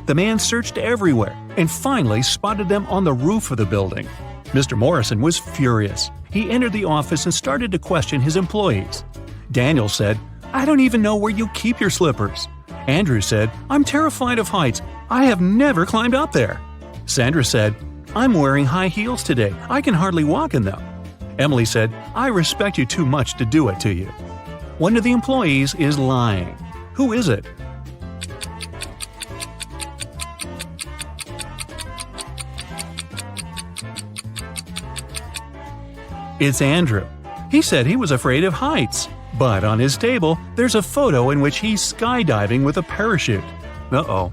The man searched everywhere and finally spotted them on the roof of the building. Mr. Morrison was furious. He entered the office and started to question his employees. Daniel said, "I don't even know where you keep your slippers." Andrew said, "I'm terrified of heights. I have never climbed up there." Sandra said, "I'm wearing high heels today. I can hardly walk in them." Emily said, "I respect you too much to do it to you." One of the employees is lying. Who is it? It's Andrew. He said he was afraid of heights. But on his table, there's a photo in which he's skydiving with a parachute. Uh-oh.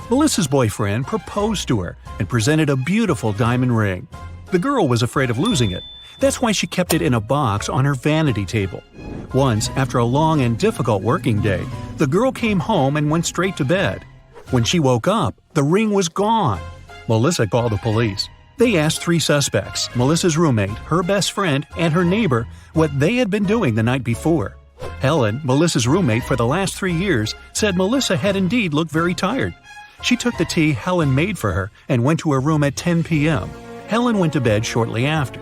Melissa's boyfriend proposed to her and presented a beautiful diamond ring. The girl was afraid of losing it. That's why she kept it in a box on her vanity table. Once, after a long and difficult working day, the girl came home and went straight to bed. When she woke up, the ring was gone. Melissa called the police. They asked 3 suspects, Melissa's roommate, her best friend, and her neighbor, what they had been doing the night before. Helen, Melissa's roommate for the last 3 years, said Melissa had indeed looked very tired. She took the tea Helen made for her and went to her room at 10 p.m. Helen went to bed shortly after.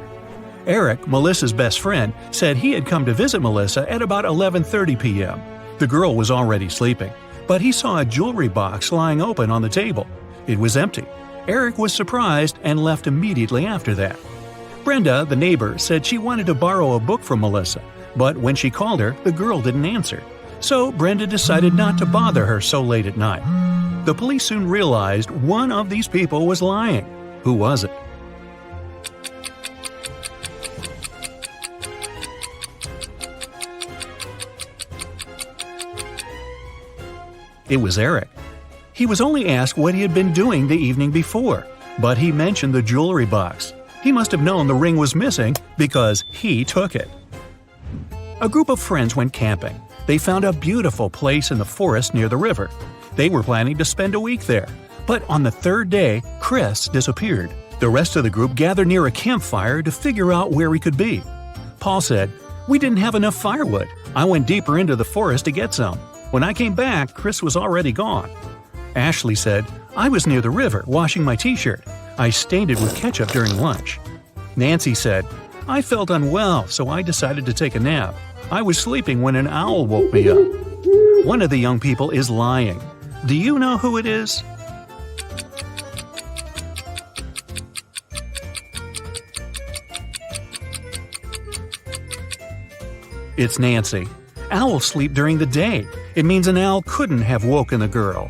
Eric, Melissa's best friend, said he had come to visit Melissa at about 11:30 p.m. The girl was already sleeping, but he saw a jewelry box lying open on the table. It was empty. Eric was surprised and left immediately after that. Brenda, the neighbor, said she wanted to borrow a book from Melissa, but when she called her, the girl didn't answer. So Brenda decided not to bother her so late at night. The police soon realized one of these people was lying. Who was it? It was Eric. He was only asked what he had been doing the evening before, but he mentioned the jewelry box. He must have known the ring was missing because he took it. A group of friends went camping. They found a beautiful place in the forest near the river. They were planning to spend a week there. But on the 3rd day, Chris disappeared. The rest of the group gathered near a campfire to figure out where he could be. Paul said, "We didn't have enough firewood. I went deeper into the forest to get some. When I came back, Chris was already gone." Ashley said, "I was near the river washing my t-shirt. I stained it with ketchup during lunch." Nancy said, "I felt unwell, so I decided to take a nap. I was sleeping when an owl woke me up." One of the young people is lying. Do you know who it is? It's Nancy. Owls sleep during the day. It means an owl couldn't have woken the girl.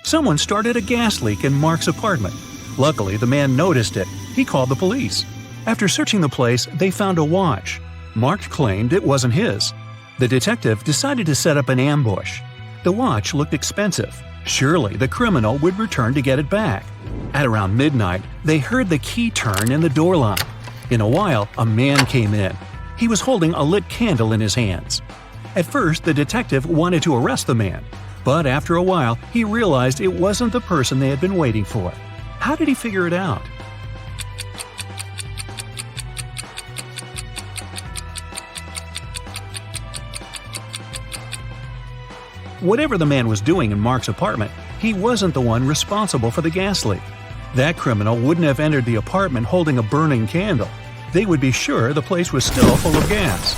Someone started a gas leak in Mark's apartment. Luckily, the man noticed it. He called the police. After searching the place, they found a watch. Mark claimed it wasn't his. The detective decided to set up an ambush. The watch looked expensive. Surely the criminal would return to get it back. At around midnight, they heard the key turn in the door lock. In a while, a man came in. He was holding a lit candle in his hands. At first, the detective wanted to arrest the man. But after a while, he realized it wasn't the person they had been waiting for. How did he figure it out? Whatever the man was doing in Mark's apartment, he wasn't the one responsible for the gas leak. That criminal wouldn't have entered the apartment holding a burning candle. They would be sure the place was still full of gas.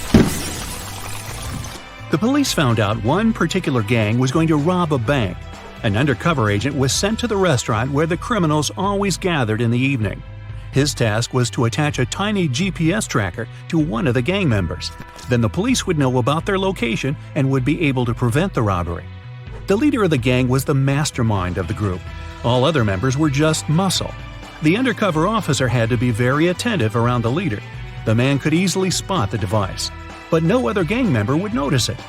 The police found out one particular gang was going to rob a bank. An undercover agent was sent to the restaurant where the criminals always gathered in the evening. His task was to attach a tiny GPS tracker to one of the gang members. Then the police would know about their location and would be able to prevent the robbery. The leader of the gang was the mastermind of the group. All other members were just muscle. The undercover officer had to be very attentive around the leader. The man could easily spot the device, but no other gang member would notice it.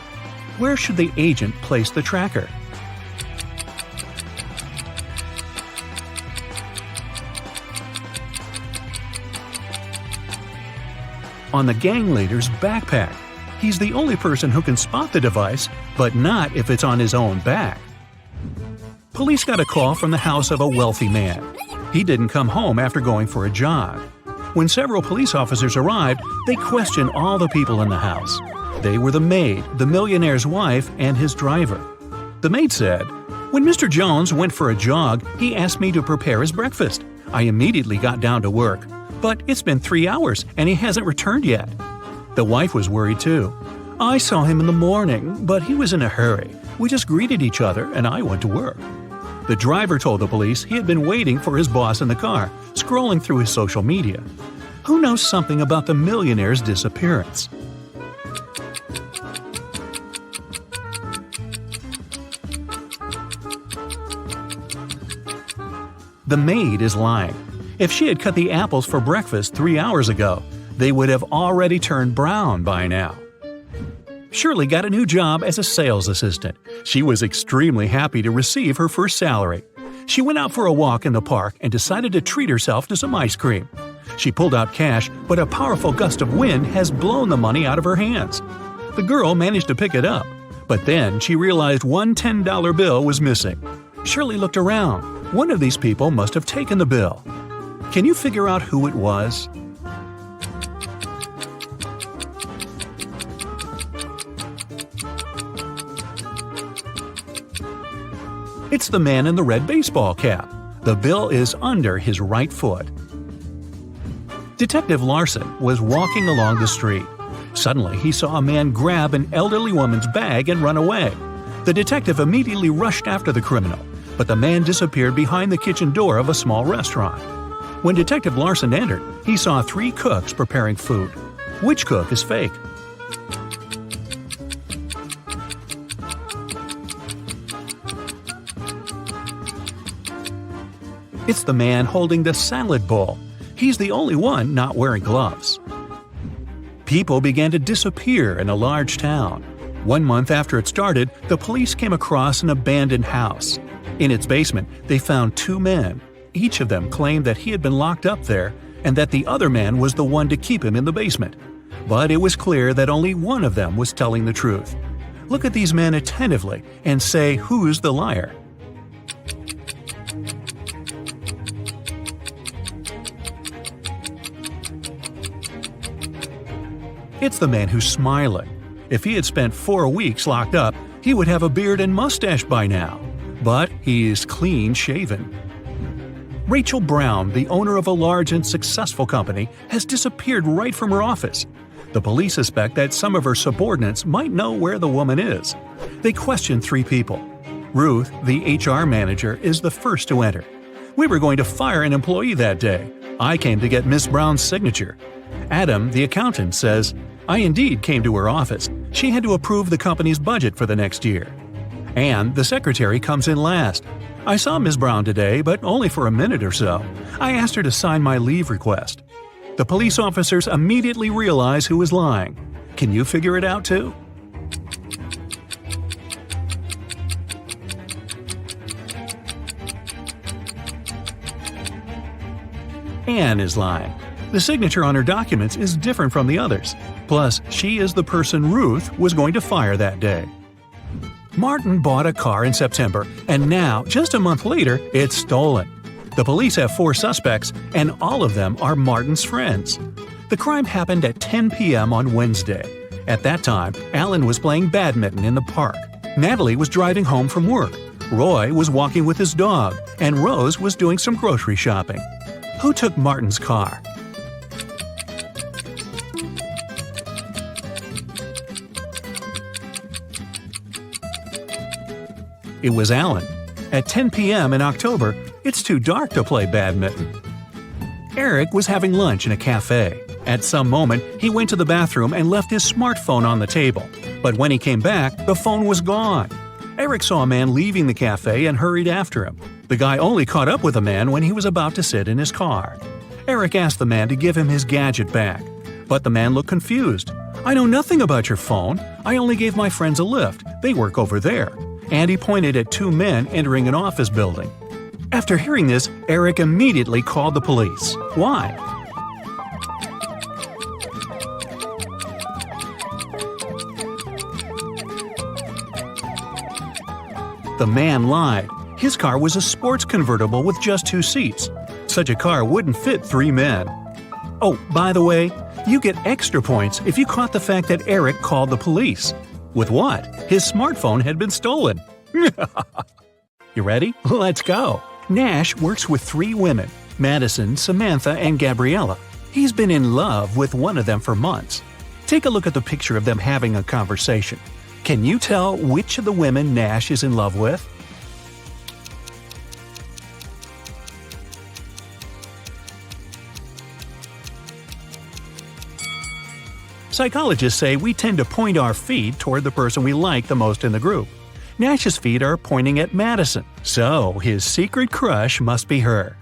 Where should the agent place the tracker? On the gang leader's backpack. He's the only person who can spot the device, but not if it's on his own back. Police got a call from the house of a wealthy man. He didn't come home after going for a jog. When several police officers arrived, they questioned all the people in the house. They were the maid, the millionaire's wife, and his driver. The maid said, "When Mr. Jones went for a jog, he asked me to prepare his breakfast. I immediately got down to work. But it's been 3 hours and he hasn't returned yet." The wife was worried too. "I saw him in the morning, but he was in a hurry. We just greeted each other and I went to work." The driver told the police he had been waiting for his boss in the car, scrolling through his social media. Who knows something about the millionaire's disappearance? The maid is lying. If she had cut the apples for breakfast 3 hours ago, they would have already turned brown by now. Shirley got a new job as a sales assistant. She was extremely happy to receive her first salary. She went out for a walk in the park and decided to treat herself to some ice cream. She pulled out cash, but a powerful gust of wind has blown the money out of her hands. The girl managed to pick it up, but then she realized one $10 bill was missing. Shirley looked around. One of these people must have taken the bill. Can you figure out who it was? It's the man in the red baseball cap. The bill is under his right foot. Detective Larson was walking along the street. Suddenly, he saw a man grab an elderly woman's bag and run away. The detective immediately rushed after the criminal, but the man disappeared behind the kitchen door of a small restaurant. When Detective Larson entered, he saw 3 cooks preparing food. Which cook is fake? It's the man holding the salad bowl. He's the only one not wearing gloves. People began to disappear in a large town. 1 month after it started, the police came across an abandoned house. In its basement, they found 2 men. Each of them claimed that he had been locked up there and that the other man was the one to keep him in the basement. But it was clear that only one of them was telling the truth. Look at these men attentively and say who's the liar. It's the man who's smiling. If he had spent 4 weeks locked up, he would have a beard and mustache by now. But he is clean-shaven. Rachel Brown, the owner of a large and successful company, has disappeared right from her office. The police suspect that some of her subordinates might know where the woman is. They question 3 people. Ruth, the HR manager, is the first to enter. "We were going to fire an employee that day. I came to get Miss Brown's signature." Adam, the accountant, says, "I indeed came to her office. She had to approve the company's budget for the next year." Anne, the secretary, comes in last. "I saw Ms. Brown today, but only for a minute or so. I asked her to sign my leave request." The police officers immediately realize who is lying. Can you figure it out too? Anne is lying. The signature on her documents is different from the others. Plus, she is the person Ruth was going to fire that day. Martin bought a car in September, and now, just a month later, it's stolen. The police have 4 suspects, and all of them are Martin's friends. The crime happened at 10 p.m. on Wednesday. At that time, Alan was playing badminton in the park. Natalie was driving home from work. Roy was walking with his dog, and Rose was doing some grocery shopping. Who took Martin's car? It was Alan. At 10 p.m. in October, it's too dark to play badminton. Eric was having lunch in a cafe. At some moment, he went to the bathroom and left his smartphone on the table. But when he came back, the phone was gone. Eric saw a man leaving the cafe and hurried after him. The guy only caught up with the man when he was about to sit in his car. Eric asked the man to give him his gadget back. But the man looked confused. "I know nothing about your phone. I only gave my friends a lift. They work over there." And he pointed at two men entering an office building. After hearing this, Eric immediately called the police. Why? The man lied. His car was a sports convertible with just 2 seats. Such a car wouldn't fit 3 men. Oh, by the way, you get extra points if you caught the fact that Eric called the police. With what? His smartphone had been stolen. You ready? Let's go. Nash works with 3 women, Madison, Samantha, and Gabriella. He's been in love with one of them for months. Take a look at the picture of them having a conversation. Can you tell which of the women Nash is in love with? Psychologists say we tend to point our feet toward the person we like the most in the group. Nash's feet are pointing at Madison, so his secret crush must be her.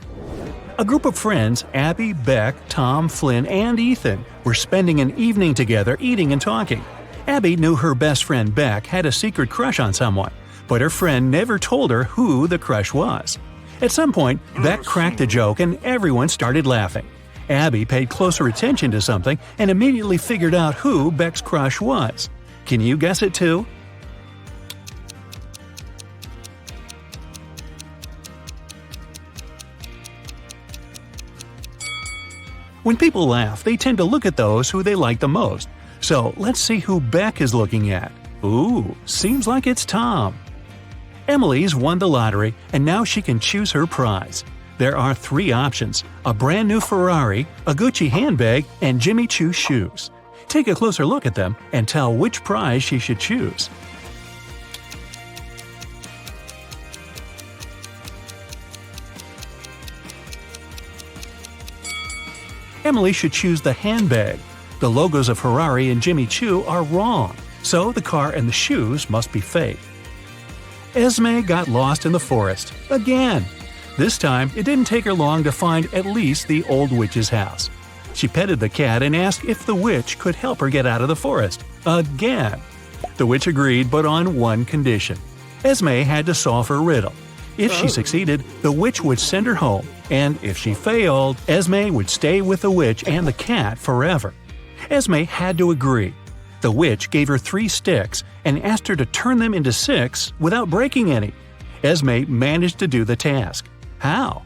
A group of friends, Abby, Beck, Tom, Flynn, and Ethan, were spending an evening together eating and talking. Abby knew her best friend Beck had a secret crush on someone, but her friend never told her who the crush was. At some point, Beck cracked a joke and everyone started laughing. Abby paid closer attention to something and immediately figured out who Beck's crush was. Can you guess it too? When people laugh, they tend to look at those who they like the most. So let's see who Beck is looking at. Ooh, seems like it's Tom. Emily's won the lottery and now she can choose her prize. There are 3 options: a brand new Ferrari, a Gucci handbag, and Jimmy Choo shoes. Take a closer look at them and tell which prize she should choose. Emily should choose the handbag. The logos of Ferrari and Jimmy Choo are wrong, so the car and the shoes must be fake. Esme got lost in the forest. Again! This time, it didn't take her long to find at least the old witch's house. She petted the cat and asked if the witch could help her get out of the forest. Again! The witch agreed, but on one condition. Esme had to solve her riddle. If she succeeded, the witch would send her home, and if she failed, Esme would stay with the witch and the cat forever. Esme had to agree. The witch gave her 3 sticks and asked her to turn them into 6 without breaking any. Esme managed to do the task. How?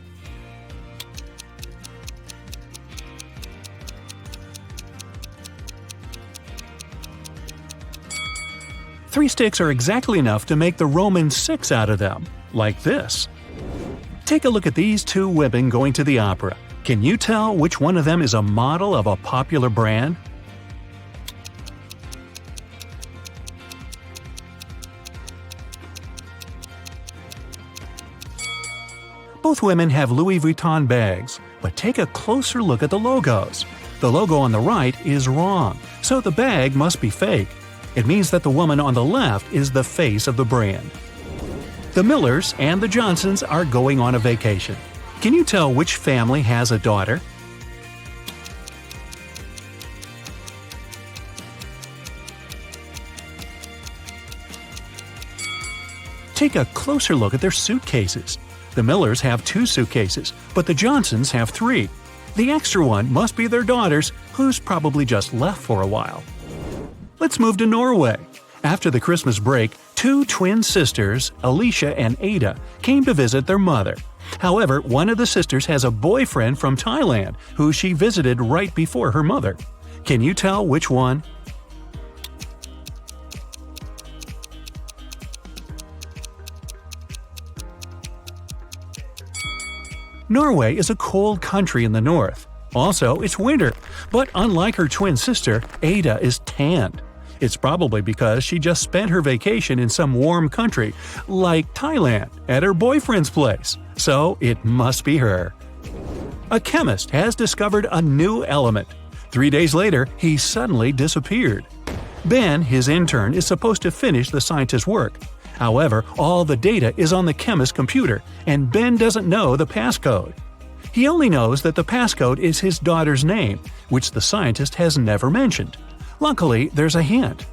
Three sticks are exactly enough to make the Roman 6 out of them, like this. Take a look at these 2 women going to the opera. Can you tell which one of them is a model of a popular brand? Both women have Louis Vuitton bags, but take a closer look at the logos. The logo on the right is wrong, so the bag must be fake. It means that the woman on the left is the face of the brand. The Millers and the Johnsons are going on a vacation. Can you tell which family has a daughter? Take a closer look at their suitcases. The Millers have 2 suitcases, but the Johnsons have 3. The extra one must be their daughter's, who's probably just left for a while. Let's move to Norway. After the Christmas break, 2 twin sisters, Alicia and Ada, came to visit their mother. However, one of the sisters has a boyfriend from Thailand who she visited right before her mother. Can you tell which one? Norway is a cold country in the north. Also, it's winter, but unlike her twin sister, Ada is tanned. It's probably because she just spent her vacation in some warm country, like Thailand, at her boyfriend's place. So it must be her. A chemist has discovered a new element. 3 days later, he suddenly disappeared. Ben, his intern, is supposed to finish the scientist's work. However, all the data is on the chemist's computer, and Ben doesn't know the passcode. He only knows that the passcode is his daughter's name, which the scientist has never mentioned. Luckily, there's a hint.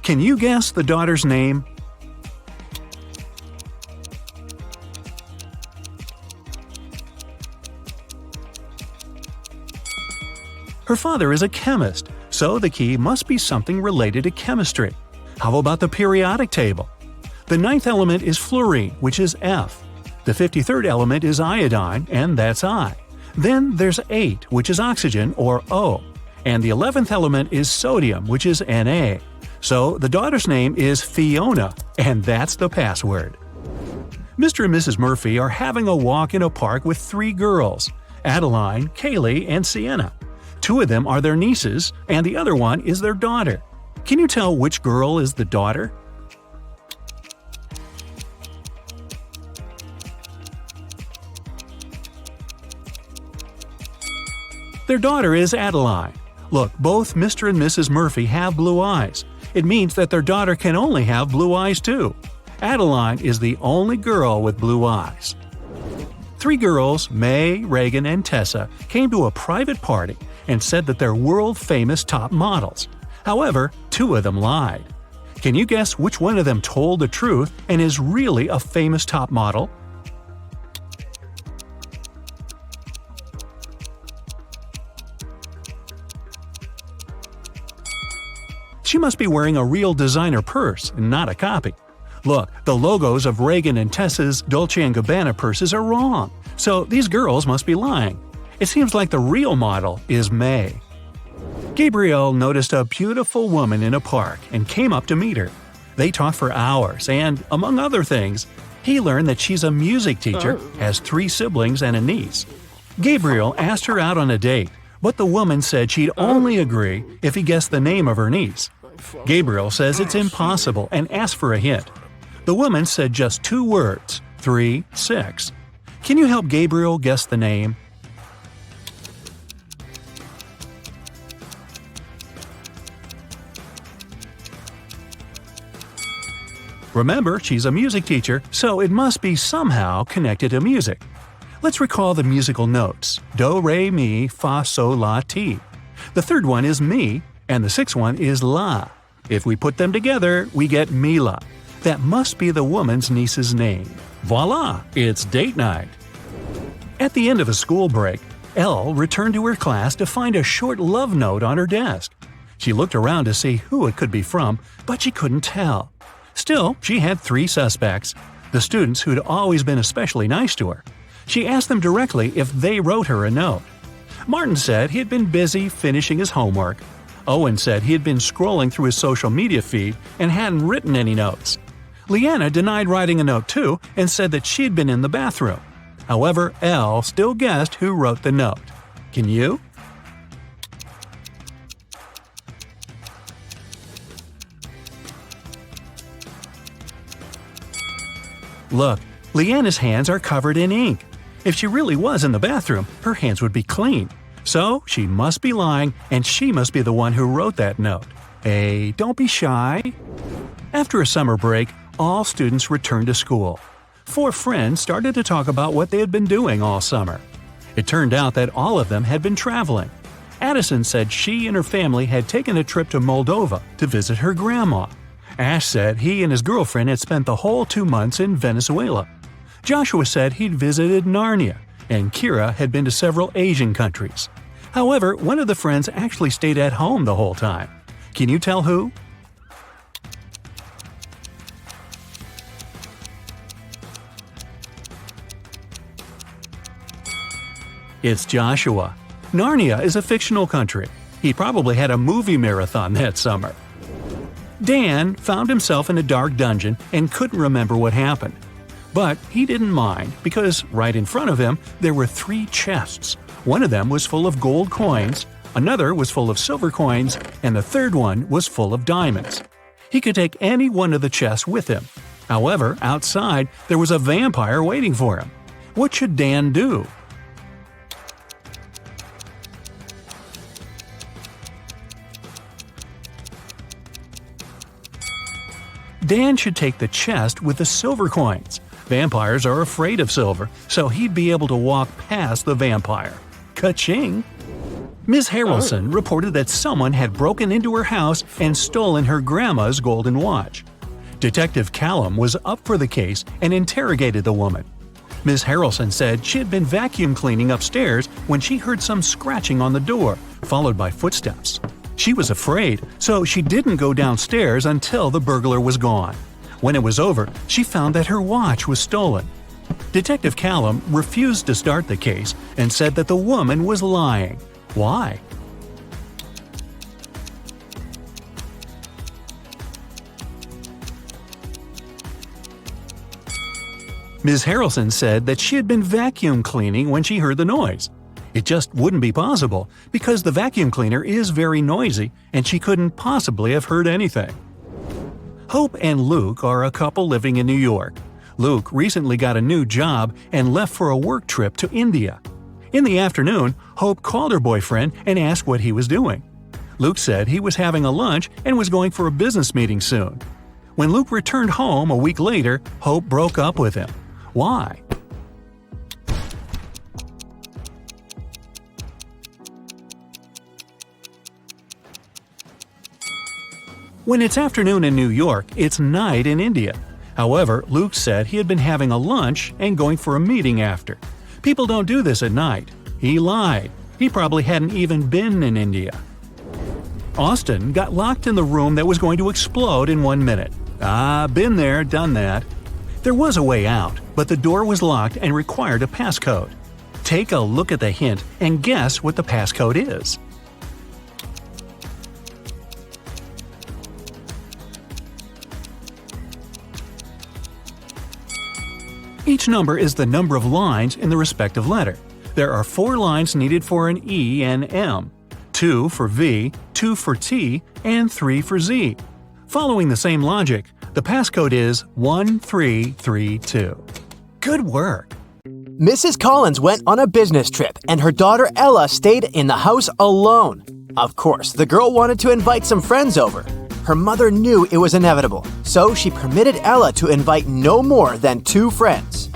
Can you guess the daughter's name? Her father is a chemist, so the key must be something related to chemistry. How about the periodic table? The 9th element is fluorine, which is F. The 53rd element is iodine, and that's I. Then there's 8, which is oxygen, or O. And the 11th element is sodium, which is Na. So the daughter's name is Fiona, and that's the password. Mr. and Mrs. Murphy are having a walk in a park with 3 girls, Adeline, Kaylee, and Sienna. 2 of them are their nieces, and the other one is their daughter. Can you tell which girl is the daughter? Their daughter is Adeline. Look, both Mr. and Mrs. Murphy have blue eyes. It means that their daughter can only have blue eyes too. Adeline is the only girl with blue eyes. 3 girls, May, Reagan, and Tessa, came to a private party and said that they're world-famous top models. However, 2 of them lied. Can you guess which one of them told the truth and is really a famous top model? She must be wearing a real designer purse and not a copy. Look, the logos of Reagan and Tessa's Dolce & Gabbana purses are wrong, so these girls must be lying. It seems like the real model is May. Gabriel noticed a beautiful woman in a park and came up to meet her. They talked for hours and, among other things, he learned that she's a music teacher, has 3 siblings and a niece. Gabriel asked her out on a date, but the woman said she'd only agree if he guessed the name of her niece. Gabriel says it's impossible and asked for a hint. The woman said just 2 words, 3, 6. Can you help Gabriel guess the name? Remember, she's a music teacher, so it must be somehow connected to music. Let's recall the musical notes: do, re, mi, fa, sol, la, ti. The 3rd one is mi, and the 6th one is la. If we put them together, we get Mila. That must be the woman's niece's name. Voila! It's date night. At the end of a school break, Elle returned to her class to find a short love note on her desk. She looked around to see who it could be from, but she couldn't tell. Still, she had 3 suspects, the students who'd always been especially nice to her. She asked them directly if they wrote her a note. Martin said he had been busy finishing his homework. Owen said he had been scrolling through his social media feed and hadn't written any notes. Leanna denied writing a note too and said that she'd been in the bathroom. However, Elle still guessed who wrote the note. Can you? Look, Leanna's hands are covered in ink. If she really was in the bathroom, her hands would be clean. So she must be lying, and she must be the one who wrote that note. Hey, don't be shy. After a summer break, all students returned to school. 4 friends started to talk about what they had been doing all summer. It turned out that all of them had been traveling. Addison said she and her family had taken a trip to Moldova to visit her grandma. Ash said he and his girlfriend had spent the whole 2 months in Venezuela. Joshua said he'd visited Narnia, and Kira had been to several Asian countries. However, one of the friends actually stayed at home the whole time. Can you tell who? It's Joshua. Narnia is a fictional country. He probably had a movie marathon that summer. Dan found himself in a dark dungeon and couldn't remember what happened. But he didn't mind because right in front of him there were 3 chests. One of them was full of gold coins, another was full of silver coins, and the third one was full of diamonds. He could take any one of the chests with him. However, outside there was a vampire waiting for him. What should Dan do? Dan should take the chest with the silver coins. Vampires are afraid of silver, so he'd be able to walk past the vampire. Ka-ching! Ms. Harrelson reported that someone had broken into her house and stolen her grandma's golden watch. Detective Callum was up for the case and interrogated the woman. Ms. Harrelson said she had been vacuum cleaning upstairs when she heard some scratching on the door, followed by footsteps. She was afraid, so she didn't go downstairs until the burglar was gone. When it was over, she found that her watch was stolen. Detective Callum refused to start the case and said that the woman was lying. Why? Ms. Harrelson said that she had been vacuum cleaning when she heard the noise. It just wouldn't be possible because the vacuum cleaner is very noisy and she couldn't possibly have heard anything. Hope and Luke are a couple living in New York. Luke recently got a new job and left for a work trip to India. In the afternoon, Hope called her boyfriend and asked what he was doing. Luke said he was having a lunch and was going for a business meeting soon. When Luke returned home a week later, Hope broke up with him. Why? When it's afternoon in New York, it's night in India. However, Luke said he had been having a lunch and going for a meeting after. People don't do this at night. He lied. He probably hadn't even been in India. Austin got locked in the room that was going to explode in 1 minute. Been there, done that. There was a way out, but the door was locked and required a passcode. Take a look at the hint and guess what the passcode is. Each number is the number of lines in the respective letter. There are 4 lines needed for an E and M, 2 for V, 2 for T, and 3 for Z. Following the same logic, the passcode is 1332. Good work! Mrs. Collins went on a business trip and her daughter Ella stayed in the house alone. Of course, the girl wanted to invite some friends over. Her mother knew it was inevitable, so she permitted Ella to invite no more than 2 friends.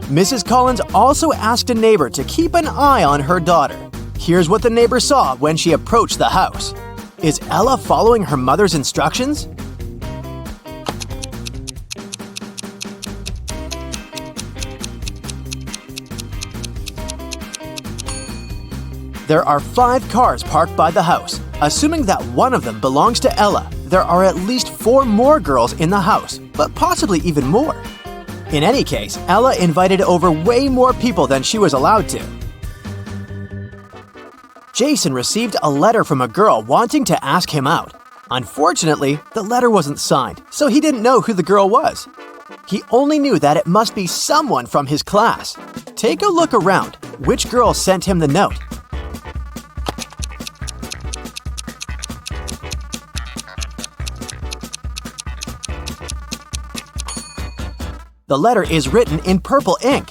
Mrs. Collins also asked a neighbor to keep an eye on her daughter. Here's what the neighbor saw when she approached the house. Is Ella following her mother's instructions? There are 5 cars parked by the house. Assuming that one of them belongs to Ella, there are at least 4 more girls in the house, but possibly even more. In any case, Ella invited over way more people than she was allowed to. Jason received a letter from a girl wanting to ask him out. Unfortunately, the letter wasn't signed, so he didn't know who the girl was. He only knew that it must be someone from his class. Take a look around. Which girl sent him the note? The letter is written in purple ink.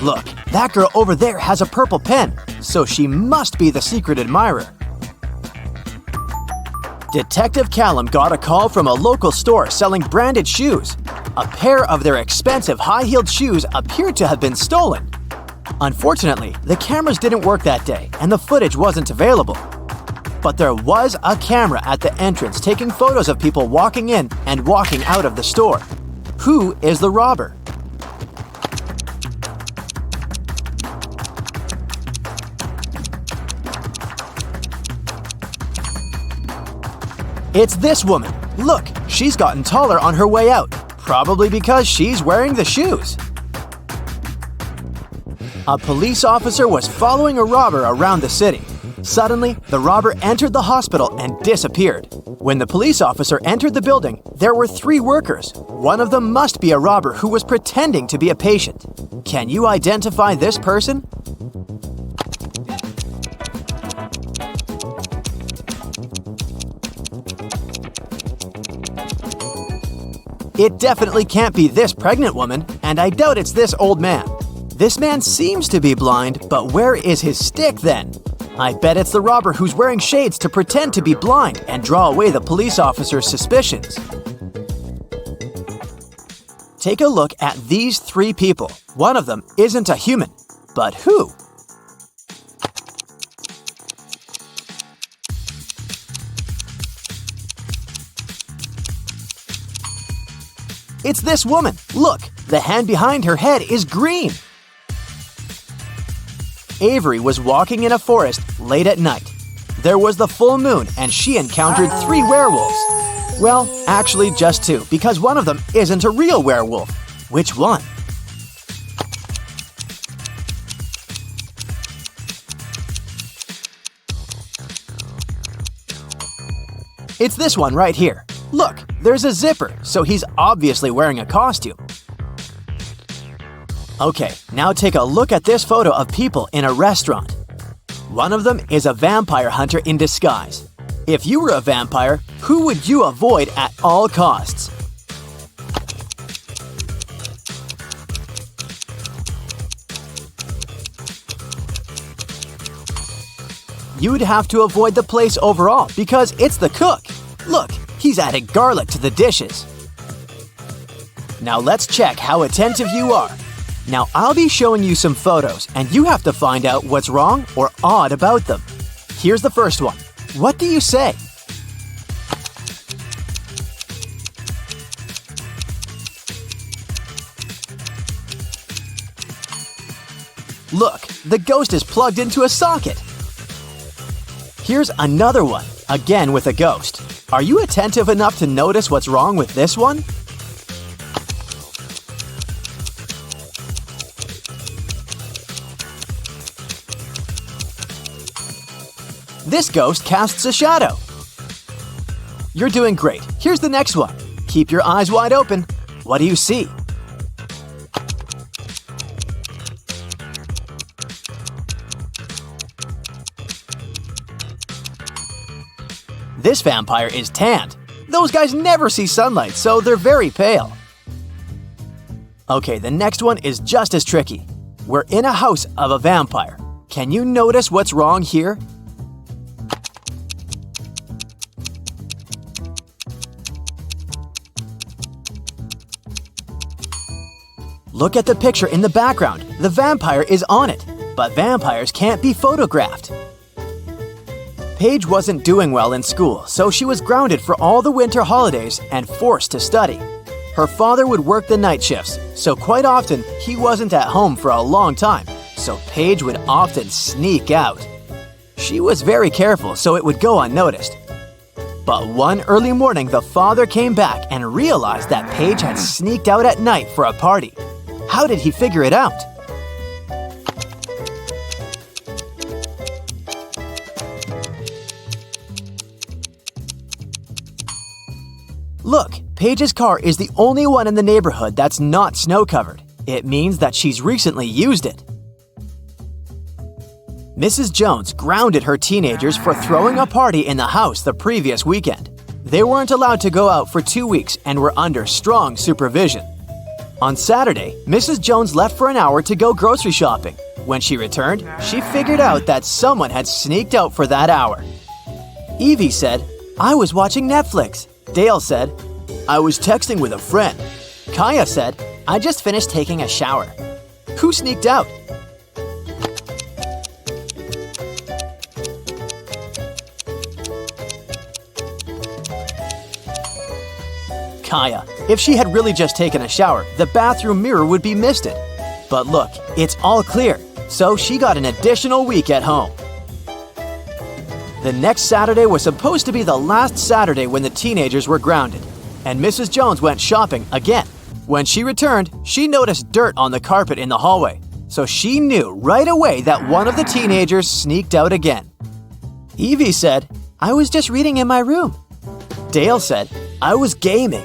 Look, that girl over there has a purple pen, so she must be the secret admirer. Detective Callum got a call from a local store selling branded shoes. A pair of their expensive high-heeled shoes appeared to have been stolen. Unfortunately, the cameras didn't work that day and the footage wasn't available. But there was a camera at the entrance taking photos of people walking in and walking out of the store. Who is the robber? It's this woman. Look, she's gotten taller on her way out, probably because she's wearing the shoes. A police officer was following a robber around the city. Suddenly, the robber entered the hospital and disappeared. When the police officer entered the building, there were 3 workers. One of them must be a robber who was pretending to be a patient. Can you identify this person? It definitely can't be this pregnant woman, and I doubt it's this old man. This man seems to be blind, but where is his stick then? I bet it's the robber who's wearing shades to pretend to be blind and draw away the police officer's suspicions. Take a look at these 3 people. One of them isn't a human, but who? It's this woman. Look, the hand behind her head is green. Avery was walking in a forest late at night. There was the full moon and she encountered 3 werewolves. Well, actually just 2, because one of them isn't a real werewolf. Which one? It's this one right here. Look, there's a zipper, so he's obviously wearing a costume. Okay, now take a look at this photo of people in a restaurant. One of them is a vampire hunter in disguise. If you were a vampire, who would you avoid at all costs? You'd have to avoid the place overall because it's the cook. Look, he's adding garlic to the dishes. Now let's check how attentive you are. Now I'll be showing you some photos and you have to find out what's wrong or odd about them. Here's the first one. What do you say? Look, the ghost is plugged into a socket. Here's another one, again with a ghost. Are you attentive enough to notice what's wrong with this one? This ghost casts a shadow. You're doing great. Here's the next one. Keep your eyes wide open. What do you see? This vampire is tanned. Those guys never see sunlight, so they're very pale. Okay, the next one is just as tricky. We're in a house of a vampire. Can you notice what's wrong here? Look at the picture in the background. The vampire is on it, but vampires can't be photographed. Paige wasn't doing well in school, so she was grounded for all the winter holidays and forced to study. Her father would work the night shifts, so quite often he wasn't at home for a long time, so Paige would often sneak out. She was very careful so it would go unnoticed. But one early morning, the father came back and realized that Paige had sneaked out at night for a party. How did he figure it out? Look, Paige's car is the only one in the neighborhood that's not snow-covered. It means that she's recently used it. Mrs. Jones grounded her teenagers for throwing a party in the house the previous weekend. They weren't allowed to go out for 2 weeks and were under strong supervision. On Saturday, Mrs. Jones left for an hour to go grocery shopping. When she returned, she figured out that someone had sneaked out for that hour. Evie said, "I was watching Netflix." Dale said, "I was texting with a friend." Kaya said, "I just finished taking a shower." Who sneaked out? Kaya. If she had really just taken a shower, the bathroom mirror would be misted. But look, it's all clear, so she got an additional week at home. The next Saturday was supposed to be the last Saturday when the teenagers were grounded, and Mrs. Jones went shopping again. When she returned, she noticed dirt on the carpet in the hallway, so she knew right away that one of the teenagers sneaked out again. Evie said, I was just reading in my room. Dale said, I was gaming.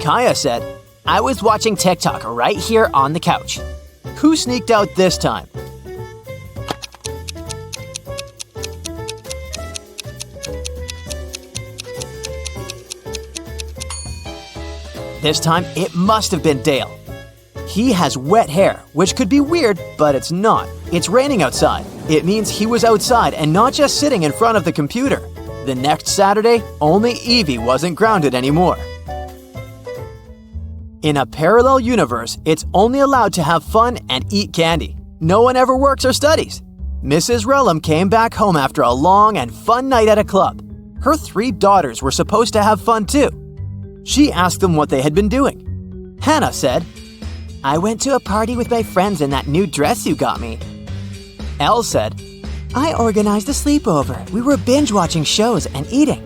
Kaya said, I was watching TikTok right here on the couch. Who sneaked out this time? This time, it must have been Dale. He has wet hair, which could be weird, but it's not. It's raining outside. It means he was outside and not just sitting in front of the computer. The next Saturday, only Evie wasn't grounded anymore. In a parallel universe, it's only allowed to have fun and eat candy. No one ever works or studies. Mrs. Relham came back home after a long and fun night at a club. Her 3 daughters were supposed to have fun too. She asked them what they had been doing. Hannah said, I went to a party with my friends in that new dress you got me. Elle said, I organized a sleepover. We were binge-watching shows and eating.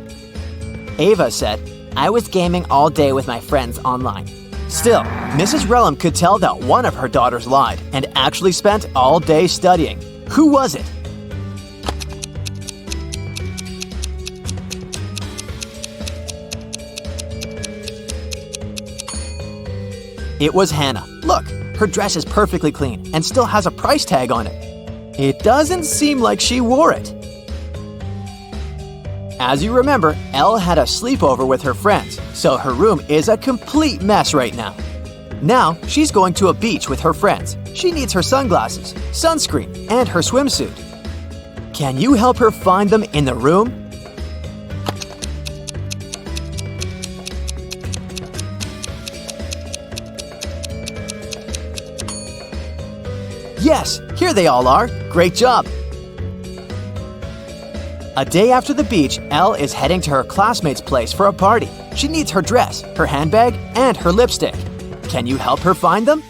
Ava said, I was gaming all day with my friends online. Still, Mrs. Relham could tell that one of her daughters lied and actually spent all day studying. Who was it? It was Hannah. Look, her dress is perfectly clean and still has a price tag on it. It doesn't seem like she wore it. As you remember, Elle had a sleepover with her friends, so her room is a complete mess right now. Now, she's going to a beach with her friends. She needs her sunglasses, sunscreen, and her swimsuit. Can you help her find them in the room? Yes, here they all are. Great job. A day after the beach, Elle is heading to her classmate's place for a party. She needs her dress, her handbag, and her lipstick. Can you help her find them?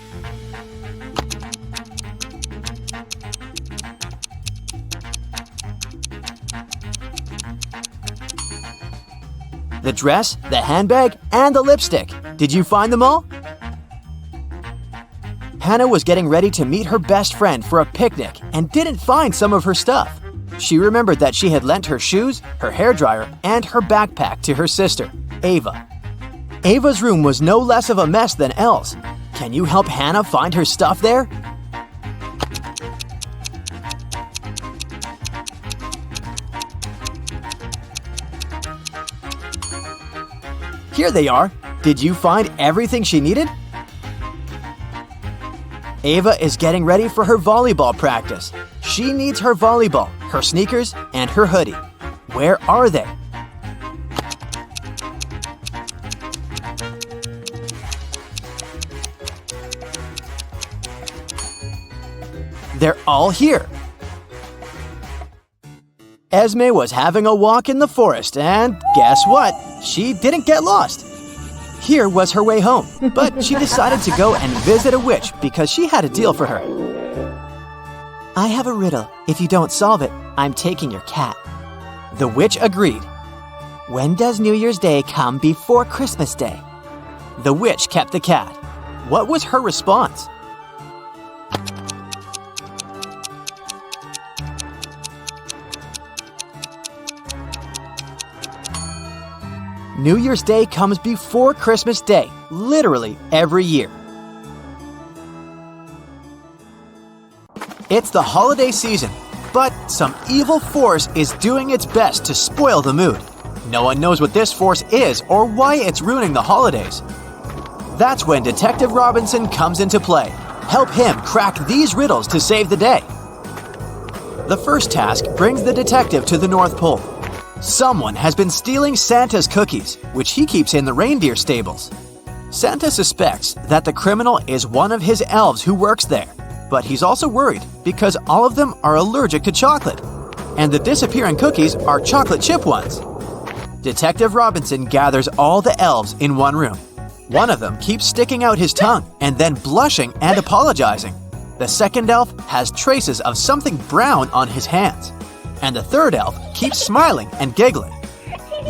The dress, the handbag, and the lipstick. Did you find them all? Hannah was getting ready to meet her best friend for a picnic and didn't find some of her stuff. She remembered that she had lent her shoes, her hairdryer, and her backpack to her sister, Ava. Ava's room was no less of a mess than Elle's. Can you help Hannah find her stuff there? Here they are. Did you find everything she needed? Ava is getting ready for her volleyball practice. She needs her volleyball, her sneakers, and her hoodie. Where are they? They're all here. Esme was having a walk in the forest, and guess what? She didn't get lost. Here was her way home, but she decided to go and visit a witch because she had a deal for her. I have a riddle. If you don't solve it, I'm taking your cat. The witch agreed. When does New Year's Day come before Christmas Day? The witch kept the cat. What was her response? New Year's Day comes before Christmas Day, literally every year. It's the holiday season, but some evil force is doing its best to spoil the mood. No one knows what this force is or why it's ruining the holidays. That's when Detective Robinson comes into play. Help him crack these riddles to save the day. The first task brings the detective to the North Pole. Someone has been stealing Santa's cookies, which he keeps in the reindeer stables. Santa suspects that the criminal is one of his elves who works there, but he's also worried because all of them are allergic to chocolate, and the disappearing cookies are chocolate chip ones. Detective Robinson gathers all the elves in one room. One of them keeps sticking out his tongue and then blushing and apologizing. The second elf has traces of something brown on his hands. And the third elf keeps smiling and giggling.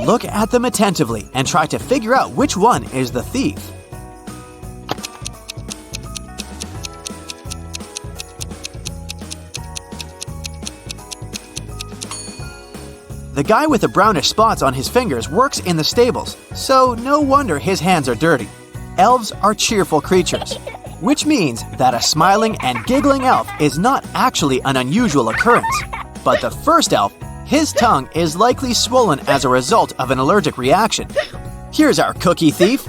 Look at them attentively and try to figure out which one is the thief. The guy with the brownish spots on his fingers works in the stables, so no wonder his hands are dirty. Elves are cheerful creatures, which means that a smiling and giggling elf is not actually an unusual occurrence. But the first elf, his tongue is likely swollen as a result of an allergic reaction. Here's our cookie thief.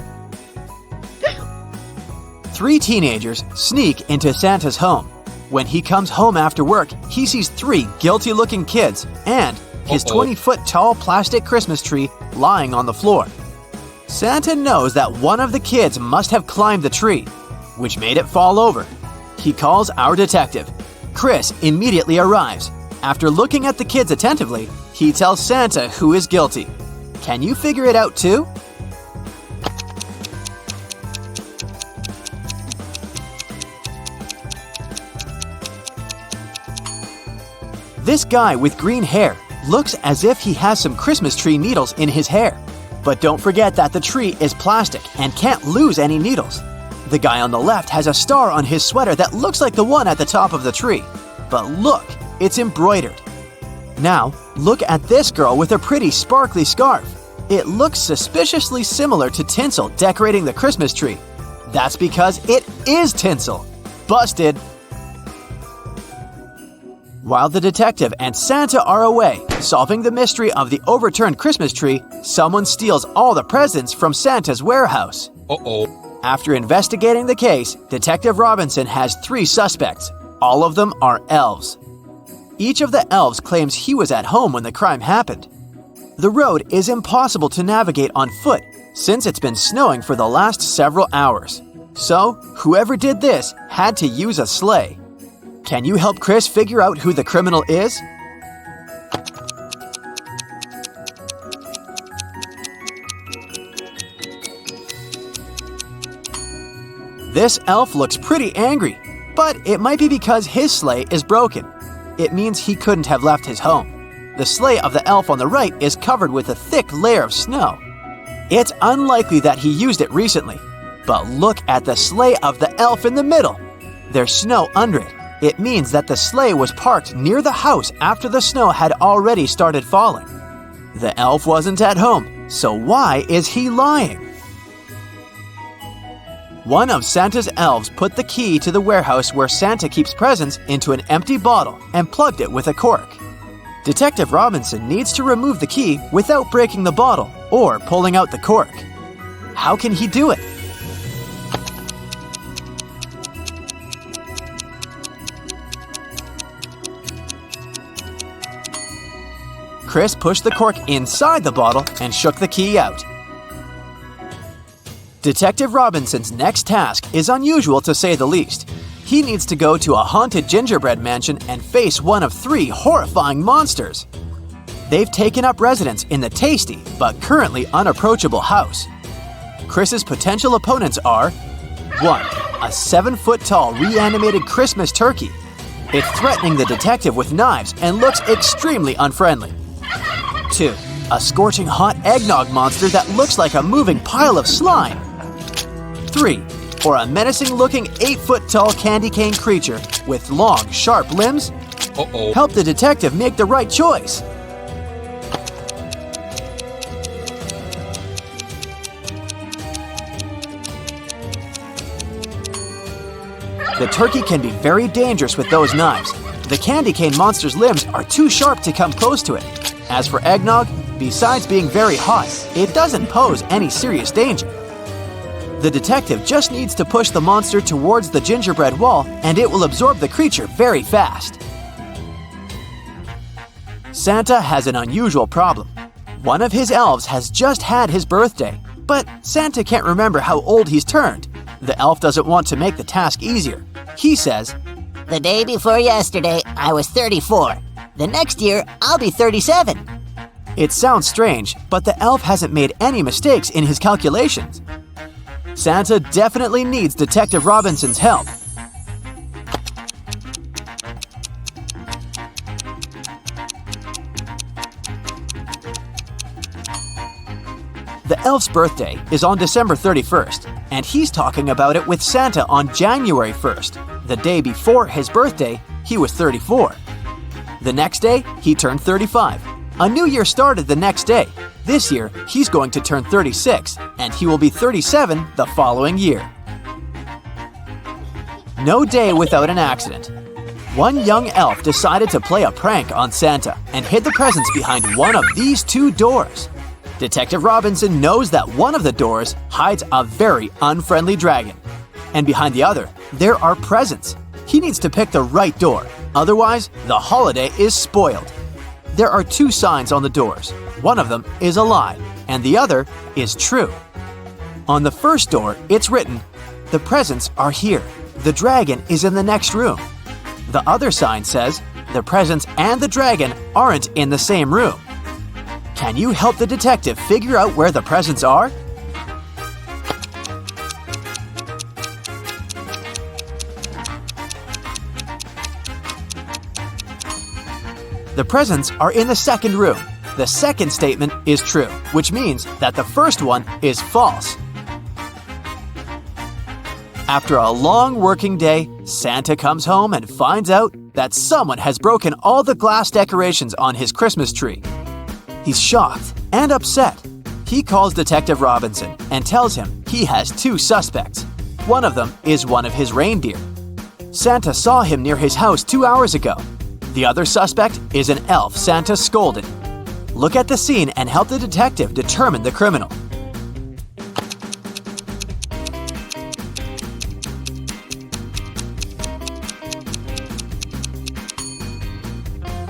3 teenagers sneak into Santa's home. When he comes home after work, he sees 3 guilty-looking kids and his 20-foot-tall plastic Christmas tree lying on the floor. Santa knows that one of the kids must have climbed the tree, which made it fall over. He calls our detective. Chris immediately arrives. After looking at the kids attentively, he tells Santa who is guilty. Can you figure it out too? This guy with green hair looks as if he has some Christmas tree needles in his hair. But don't forget that the tree is plastic and can't lose any needles. The guy on the left has a star on his sweater that looks like the one at the top of the tree. But look, it's embroidered. Now, look at this girl with a pretty sparkly scarf. It looks suspiciously similar to tinsel decorating the Christmas tree. That's because it is tinsel. Busted! While the detective and Santa are away, solving the mystery of the overturned Christmas tree, someone steals all the presents from Santa's warehouse. After investigating the case, Detective Robinson has 3 suspects. All of them are elves. Each of the elves claims he was at home when the crime happened. The road is impossible to navigate on foot since it's been snowing for the last several hours. So, whoever did this had to use a sleigh. Can you help Chris figure out who the criminal is? This elf looks pretty angry, but it might be because his sleigh is broken. It means he couldn't have left his home. The sleigh of the elf on the right is covered with a thick layer of snow. It's unlikely that he used it recently. But look at the sleigh of the elf in the middle. There's snow under it. It means that the sleigh was parked near the house after the snow had already started falling. The elf wasn't at home, so why is he lying? One of Santa's elves put the key to the warehouse where Santa keeps presents into an empty bottle and plugged it with a cork. Detective Robinson needs to remove the key without breaking the bottle or pulling out the cork. How can he do it? Chris pushed the cork inside the bottle and shook the key out. Detective Robinson's next task is unusual to say the least. He needs to go to a haunted gingerbread mansion and face one of 3 horrifying monsters. They've taken up residence in the tasty but currently unapproachable house. Chris's potential opponents are 1. A 7-foot-tall reanimated Christmas turkey. It's threatening the detective with knives and looks extremely unfriendly. 2. A scorching hot eggnog monster that looks like a moving pile of slime. 3. Or a menacing-looking 8-foot-tall candy cane creature with long, sharp limbs? Help the detective make the right choice. The turkey can be very dangerous with those knives. The candy cane monster's limbs are too sharp to come close to it. As for eggnog, besides being very hot, it doesn't pose any serious danger. The detective just needs to push the monster towards the gingerbread wall and it will absorb the creature very fast. Santa has an unusual problem. One of his elves has just had his birthday, but Santa can't remember how old he's turned. The elf doesn't want to make the task easier. He says, "The day before yesterday, I was 34. The next year, I'll be 37. It sounds strange, but the elf hasn't made any mistakes in his calculations. Santa definitely needs Detective Robinson's help. The elf's birthday is on December 31st, and he's talking about it with Santa on January 1st. The day before his birthday, he was 34. The next day, he turned 35. A new year started the next day. This year, he's going to turn 36, and he will be 37 the following year. No day without an accident. One young elf decided to play a prank on Santa and hid the presents behind one of these two doors. Detective Robinson knows that one of the doors hides a very unfriendly dragon, and behind the other, there are presents. He needs to pick the right door, otherwise the holiday is spoiled. There are two signs on the doors. One of them is a lie, and the other is true. On the first door, it's written, "The presents are here. The dragon is in the next room." The other sign says, "The presents and the dragon aren't in the same room." Can you help the detective figure out where the presents are? The presents are in the second room. The second statement is true, which means that the first one is false. After a long working day, Santa comes home and finds out that someone has broken all the glass decorations on his Christmas tree. He's shocked and upset. He calls Detective Robinson and tells him he has two suspects. One of them is one of his reindeer. Santa saw him near his house 2 hours ago. The other suspect is an elf Santa scolded. Look at the scene and help the detective determine the criminal.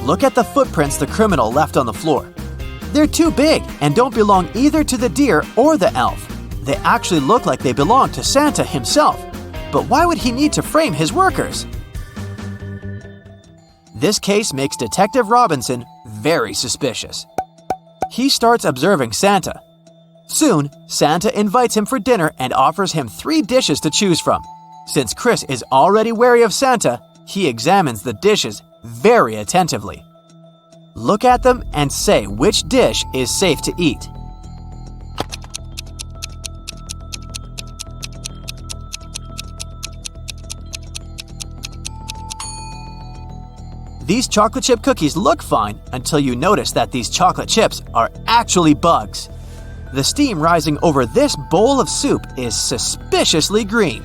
Look at the footprints the criminal left on the floor. They're too big and don't belong either to the deer or the elf. They actually look like they belong to Santa himself. But why would he need to frame his workers? This case makes Detective Robinson very suspicious. He starts observing Santa. Soon, Santa invites him for dinner and offers him 3 dishes to choose from. Since Chris is already wary of Santa, he examines the dishes very attentively. Look at them and say which dish is safe to eat. These chocolate chip cookies look fine until you notice that these chocolate chips are actually bugs. The steam rising over this bowl of soup is suspiciously green.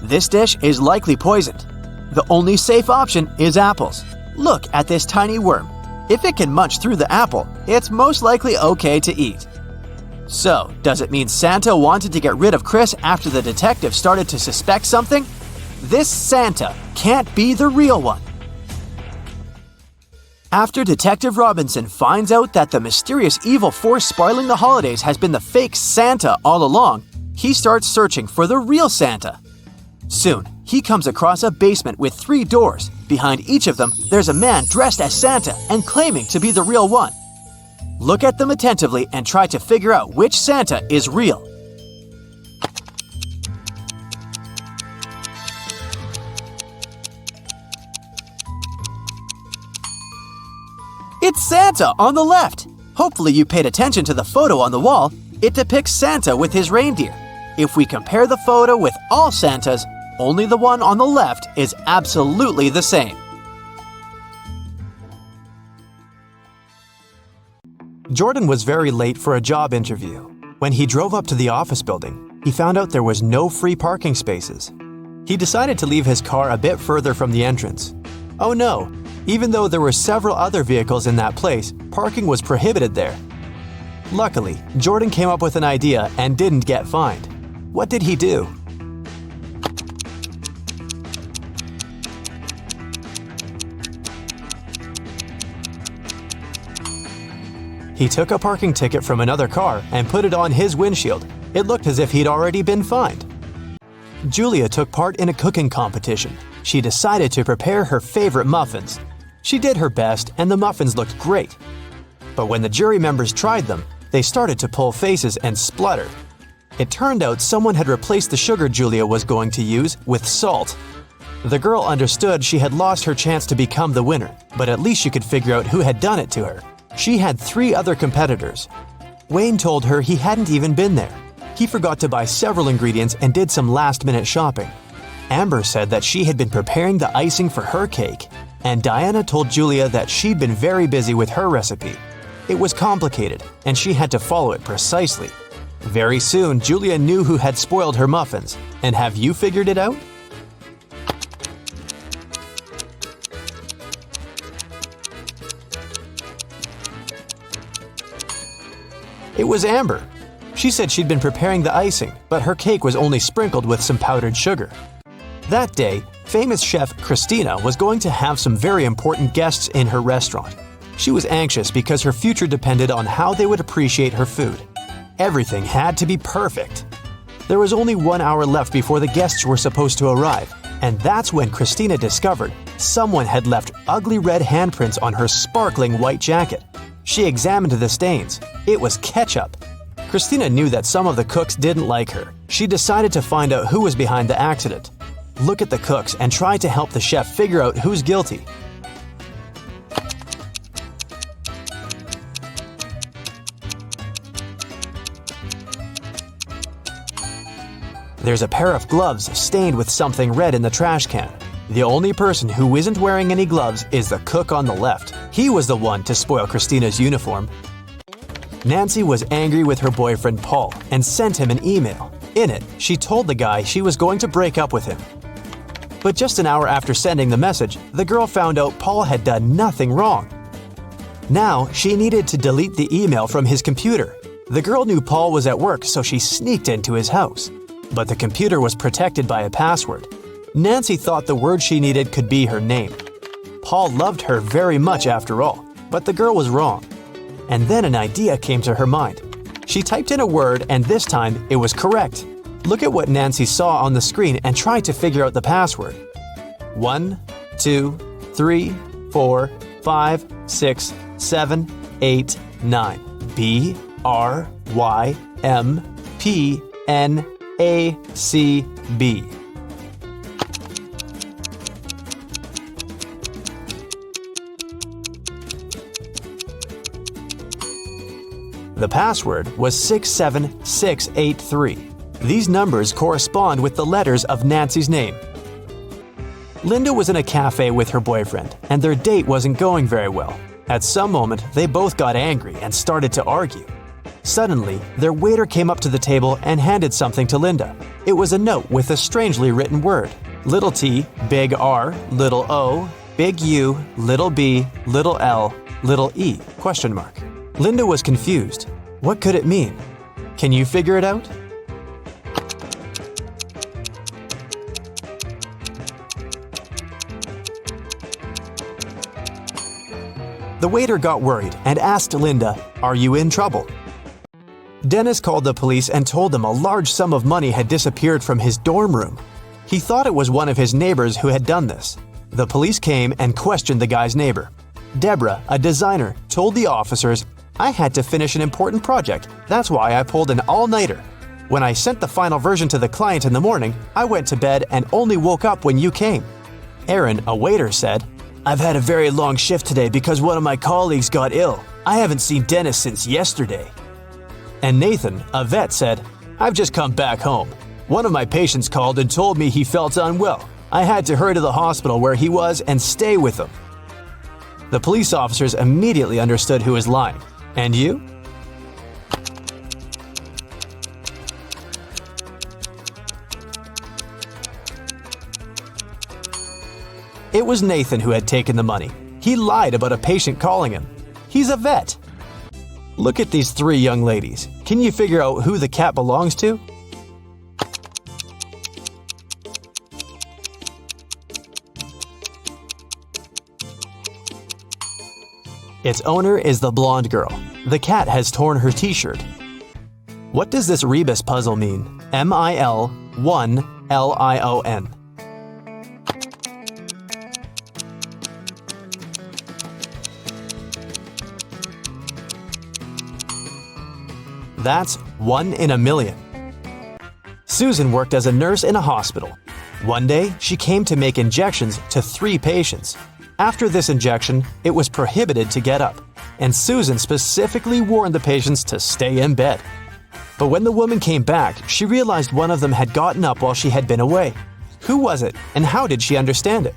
This dish is likely poisoned. The only safe option is apples. Look at this tiny worm. If it can munch through the apple, it's most likely okay to eat. So, does it mean Santa wanted to get rid of Chris after the detective started to suspect something? This Santa can't be the real one. After Detective Robinson finds out that the mysterious evil force spoiling the holidays has been the fake Santa all along, he starts searching for the real Santa. Soon, he comes across a basement with 3 doors. Behind each of them, there's a man dressed as Santa and claiming to be the real one. Look at them attentively and try to figure out which Santa is real. It's Santa on the left! Hopefully you paid attention to the photo on the wall. It depicts Santa with his reindeer. If we compare the photo with all Santas, only the one on the left is absolutely the same. Jordan was very late for a job interview. When he drove up to the office building, he found out there was no free parking spaces. He decided to leave his car a bit further from the entrance. Oh no! Even though there were several other vehicles in that place, parking was prohibited there. Luckily, Jordan came up with an idea and didn't get fined. What did he do? He took a parking ticket from another car and put it on his windshield. It looked as if he'd already been fined. Julia took part in a cooking competition. She decided to prepare her favorite muffins. She did her best and the muffins looked great. But when the jury members tried them, they started to pull faces and splutter. It turned out someone had replaced the sugar Julia was going to use with salt. The girl understood she had lost her chance to become the winner, but at least she could figure out who had done it to her. She had 3 other competitors. Wayne told her he hadn't even been there. He forgot to buy several ingredients and did some last-minute shopping. Amber said that she had been preparing the icing for her cake, and Diana told Julia that she'd been very busy with her recipe. It was complicated, and she had to follow it precisely. Very soon, Julia knew who had spoiled her muffins. And have you figured it out? It was Amber. She said she'd been preparing the icing, but her cake was only sprinkled with some powdered sugar. That day, famous chef Christina was going to have some very important guests in her restaurant. She was anxious because her future depended on how they would appreciate her food. Everything had to be perfect. There was only 1 hour left before the guests were supposed to arrive, and that's when Christina discovered someone had left ugly red handprints on her sparkling white jacket. She examined the stains. It was ketchup. Christina knew that some of the cooks didn't like her. She decided to find out who was behind the accident. Look at the cooks and try to help the chef figure out who's guilty. There's a pair of gloves stained with something red in the trash can. The only person who isn't wearing any gloves is the cook on the left. He was the one to spoil Christina's uniform. Nancy was angry with her boyfriend Paul and sent him an email. In it, she told the guy she was going to break up with him. But just an hour after sending the message, the girl found out Paul had done nothing wrong. Now, she needed to delete the email from his computer. The girl knew Paul was at work, so she sneaked into his house. But the computer was protected by a password. Nancy thought the word she needed could be her name. Paul loved her very much after all, but the girl was wrong. And then an idea came to her mind. She typed in a word, and this time it was correct. Look at what Nancy saw on the screen and try to figure out the password. 1, 2, 3, 4, 5, 6, 7, 8, 9. BRYMPNACB. The password was 67683. These numbers correspond with the letters of Nancy's name. Linda was in a cafe with her boyfriend, and their date wasn't going very well. At some moment, they both got angry and started to argue. Suddenly, their waiter came up to the table and handed something to Linda. It was a note with a strangely written word. Little t, big R, little O, big U, little b, little L, little e, ? Linda was confused. What could it mean? Can you figure it out? The waiter got worried and asked Linda, "Are you in trouble?" Dennis called the police and told them a large sum of money had disappeared from his dorm room. He thought it was one of his neighbors who had done this. The police came and questioned the guy's neighbor. Deborah, a designer, told the officers, "I had to finish an important project. That's why I pulled an all-nighter. When I sent the final version to the client in the morning, I went to bed and only woke up when you came." Aaron, a waiter, said, "I've had a very long shift today because one of my colleagues got ill. I haven't seen Dennis since yesterday." And Nathan, a vet, said, "I've just come back home. One of my patients called and told me he felt unwell. I had to hurry to the hospital where he was and stay with him." The police officers immediately understood who was lying. And you? It was Nathan who had taken the money. He lied about a patient calling him. He's a vet. Look at these three young ladies. Can you figure out who the cat belongs to? Its owner is the blonde girl. The cat has torn her t-shirt. What does this rebus puzzle mean? MIL1LION. That's 1 in a million. Susan worked as a nurse in a hospital. One day, she came to make injections to 3 patients. After this injection, it was prohibited to get up, and Susan specifically warned the patients to stay in bed. But when the woman came back, she realized one of them had gotten up while she had been away. Who was it, and how did she understand it?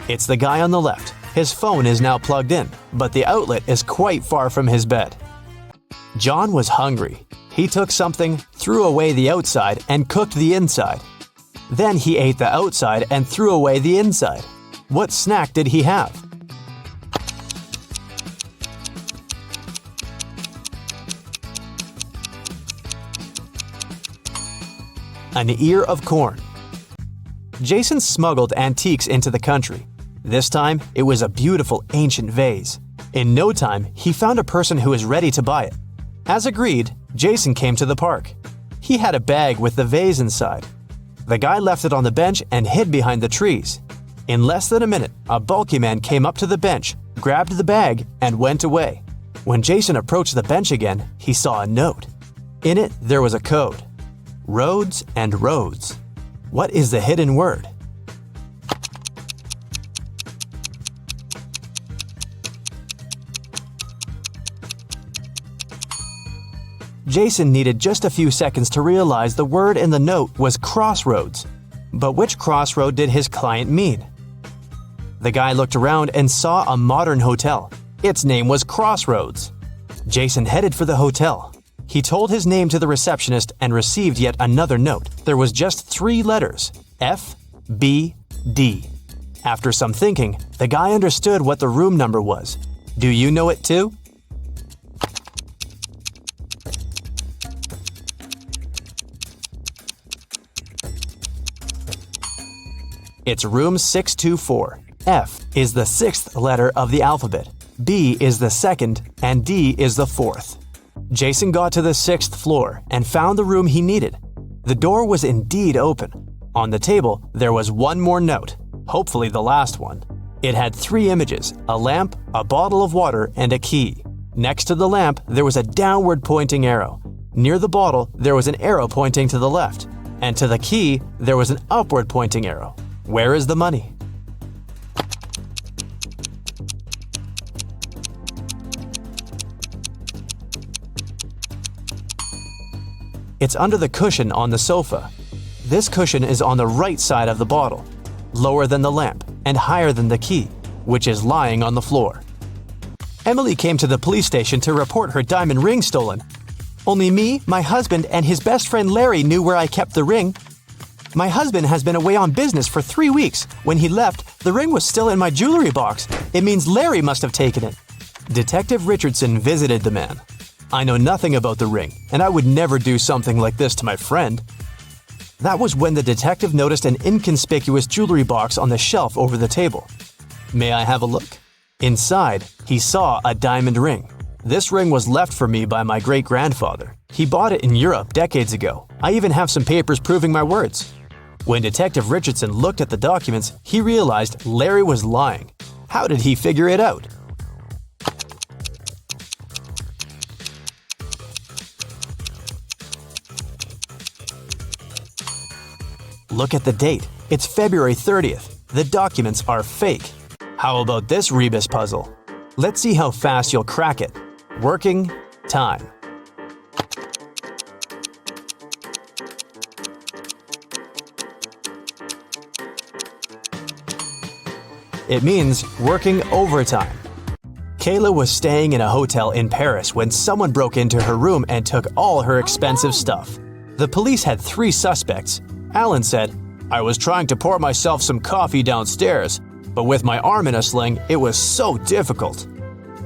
It's the guy on the left. His phone is now plugged in, but the outlet is quite far from his bed. John was hungry. He took something, threw away the outside, and cooked the inside. Then he ate the outside and threw away the inside. What snack did he have? An ear of corn. Jason smuggled antiques into the country. This time, it was a beautiful ancient vase. In no time, he found a person who was ready to buy it. As agreed, Jason came to the park. He had a bag with the vase inside. The guy left it on the bench and hid behind the trees. In less than a minute, a bulky man came up to the bench, grabbed the bag, and went away. When Jason approached the bench again, he saw a note. In it, there was a code. Roads and roads. What is the hidden word? Jason needed just a few seconds to realize the word in the note was crossroads. But which crossroad did his client mean? The guy looked around and saw a modern hotel. Its name was Crossroads. Jason headed for the hotel. He told his name to the receptionist and received yet another note. There was just 3 letters: F, B, D. After some thinking, the guy understood what the room number was. Do you know it too? It's room 624. F is the 6th letter of the alphabet, B is the 2nd, and D is the 4th. Jason got to the 6th floor and found the room he needed. The door was indeed open. On the table, there was one more note, hopefully the last one. It had 3 images, a lamp, a bottle of water, and a key. Next to the lamp, there was a downward pointing arrow. Near the bottle, there was an arrow pointing to the left. And to the key, there was an upward pointing arrow. Where is the money? It's under the cushion on the sofa. This cushion is on the right side of the bottle, lower than the lamp, and higher than the key, which is lying on the floor. Emily came to the police station to report her diamond ring stolen. Only me, my husband, and his best friend Larry knew where I kept the ring. My husband has been away on business for 3 weeks. When he left, the ring was still in my jewelry box. It means Larry must have taken it. Detective Richardson visited the man. I know nothing about the ring, and I would never do something like this to my friend. That was when the detective noticed an inconspicuous jewelry box on the shelf over the table. May I have a look? Inside, he saw a diamond ring. This ring was left for me by my great-grandfather. He bought it in Europe decades ago. I even have some papers proving my words. When Detective Richardson looked at the documents, he realized Larry was lying. How did he figure it out? Look at the date. It's February 30th. The documents are fake. How about this rebus puzzle? Let's see how fast you'll crack it. Working time. It means working overtime. Kayla was staying in a hotel in Paris when someone broke into her room and took all her expensive stuff. The police had 3 suspects. Alan said, "I was trying to pour myself some coffee downstairs, but with my arm in a sling, it was so difficult."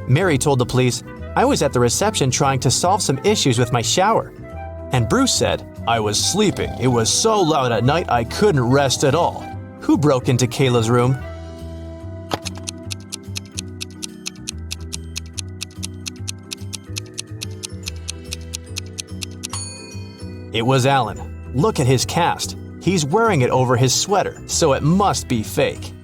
Mary told the police, "I was at the reception trying to solve some issues with my shower." And Bruce said, "I was sleeping. It was so loud at night I couldn't rest at all." Who broke into Kayla's room? It was Alan. Look at his cast. He's wearing it over his sweater, so it must be fake.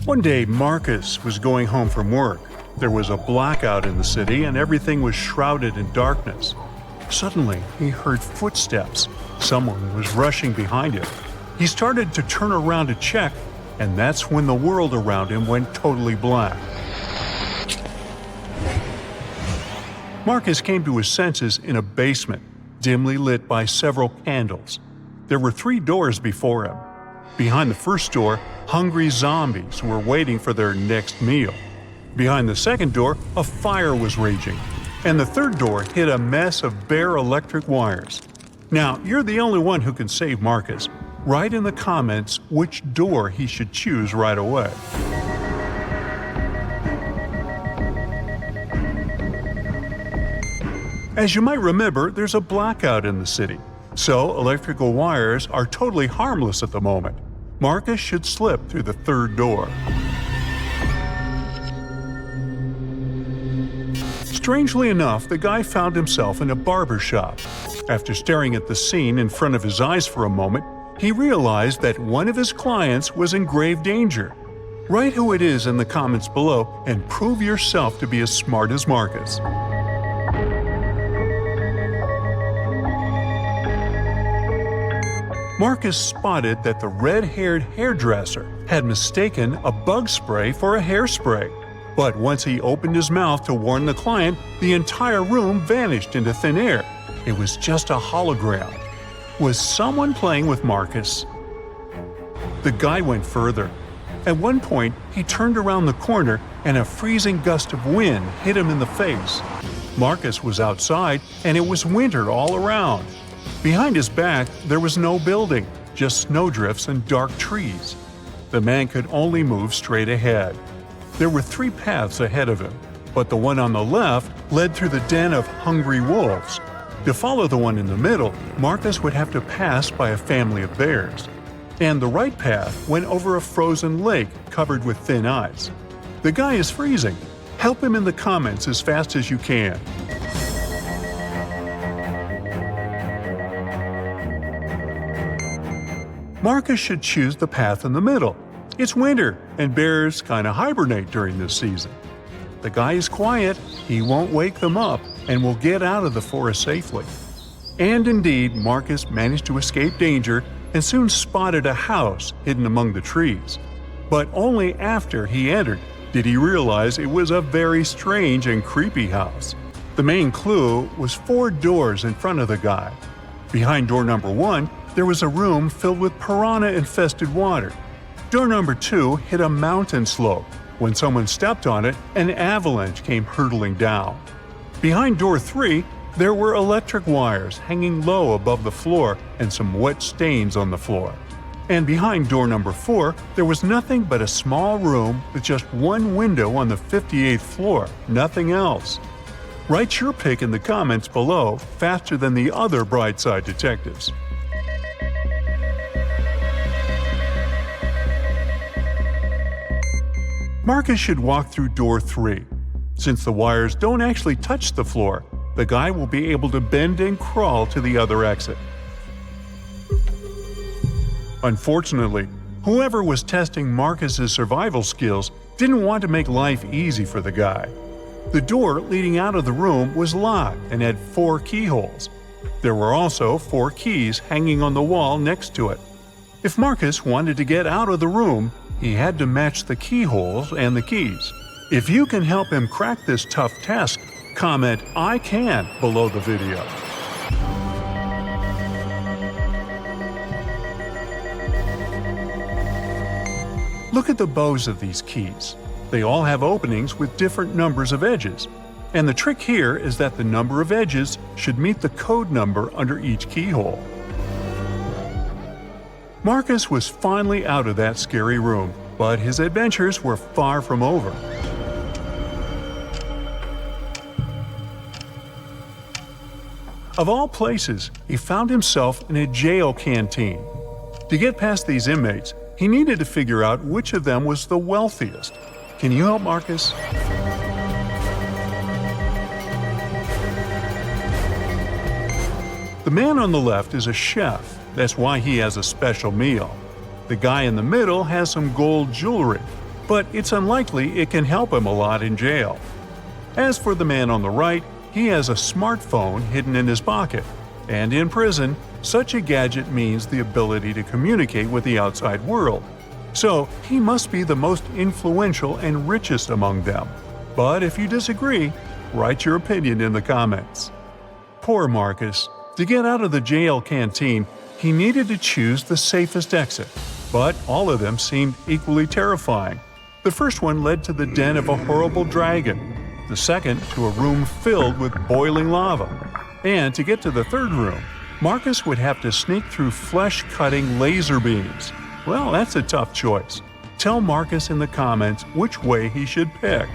One day, Marcus was going home from work. There was a blackout in the city and everything was shrouded in darkness. Suddenly, he heard footsteps. Someone was rushing behind him. He started to turn around to check, and that's when the world around him went totally black. Marcus came to his senses in a basement, dimly lit by several candles. There were 3 doors before him. Behind the first door, hungry zombies were waiting for their next meal. Behind the second door, a fire was raging. And the third door hid a mess of bare electric wires. Now, you're the only one who can save Marcus. Write in the comments which door he should choose right away. As you might remember, there's a blackout in the city, so electrical wires are totally harmless at the moment. Marcus should slip through the third door. Strangely enough, the guy found himself in a barber shop. After staring at the scene in front of his eyes for a moment, he realized that one of his clients was in grave danger. Write who it is in the comments below and prove yourself to be as smart as Marcus. Marcus spotted that the red-haired hairdresser had mistaken a bug spray for a hairspray. But once he opened his mouth to warn the client, the entire room vanished into thin air. It was just a hologram. Was someone playing with Marcus? The guy went further. At one point, he turned around the corner and a freezing gust of wind hit him in the face. Marcus was outside and it was winter all around. Behind his back, there was no building, just snowdrifts and dark trees. The man could only move straight ahead. There were 3 paths ahead of him, but the one on the left led through the den of hungry wolves. To follow the one in the middle, Marcus would have to pass by a family of bears. And the right path went over a frozen lake covered with thin ice. The guy is freezing. Help him in the comments as fast as you can. Marcus should choose the path in the middle. It's winter, and bears kind of hibernate during this season. The guy is quiet, he won't wake them up, and will get out of the forest safely. And indeed, Marcus managed to escape danger and soon spotted a house hidden among the trees. But only after he entered did he realize it was a very strange and creepy house. The main clue was 4 doors in front of the guy. Behind door number 1, there was a room filled with piranha-infested water. Door number 2 hit a mountain slope. When someone stepped on it, an avalanche came hurtling down. Behind door 3, there were electric wires hanging low above the floor and some wet stains on the floor. And behind door number 4, there was nothing but a small room with just one window on the 58th floor, nothing else. Write your pick in the comments below faster than the other Brightside detectives. Marcus should walk through door 3. Since the wires don't actually touch the floor, the guy will be able to bend and crawl to the other exit. Unfortunately, whoever was testing Marcus's survival skills didn't want to make life easy for the guy. The door leading out of the room was locked and had 4 keyholes. There were also 4 keys hanging on the wall next to it. If Marcus wanted to get out of the room, he had to match the keyholes and the keys. If you can help him crack this tough task, comment "I can" below the video. Look at the bows of these keys. They all have openings with different numbers of edges. And the trick here is that the number of edges should meet the code number under each keyhole. Marcus was finally out of that scary room, but his adventures were far from over. Of all places, he found himself in a jail canteen. To get past these inmates, he needed to figure out which of them was the wealthiest. Can you help Marcus? The man on the left is a chef. That's why he has a special meal. The guy in the middle has some gold jewelry, but it's unlikely it can help him a lot in jail. As for the man on the right, he has a smartphone hidden in his pocket. And in prison, such a gadget means the ability to communicate with the outside world. So he must be the most influential and richest among them. But if you disagree, write your opinion in the comments. Poor Marcus. To get out of the jail canteen, he needed to choose the safest exit. but all of them seemed equally terrifying. The first one led to the den of a horrible dragon, the second to a room filled with boiling lava, and to get to the third room, Marcus would have to sneak through flesh-cutting laser beams. Well, that's a tough choice. Tell Marcus in the comments which way he should pick.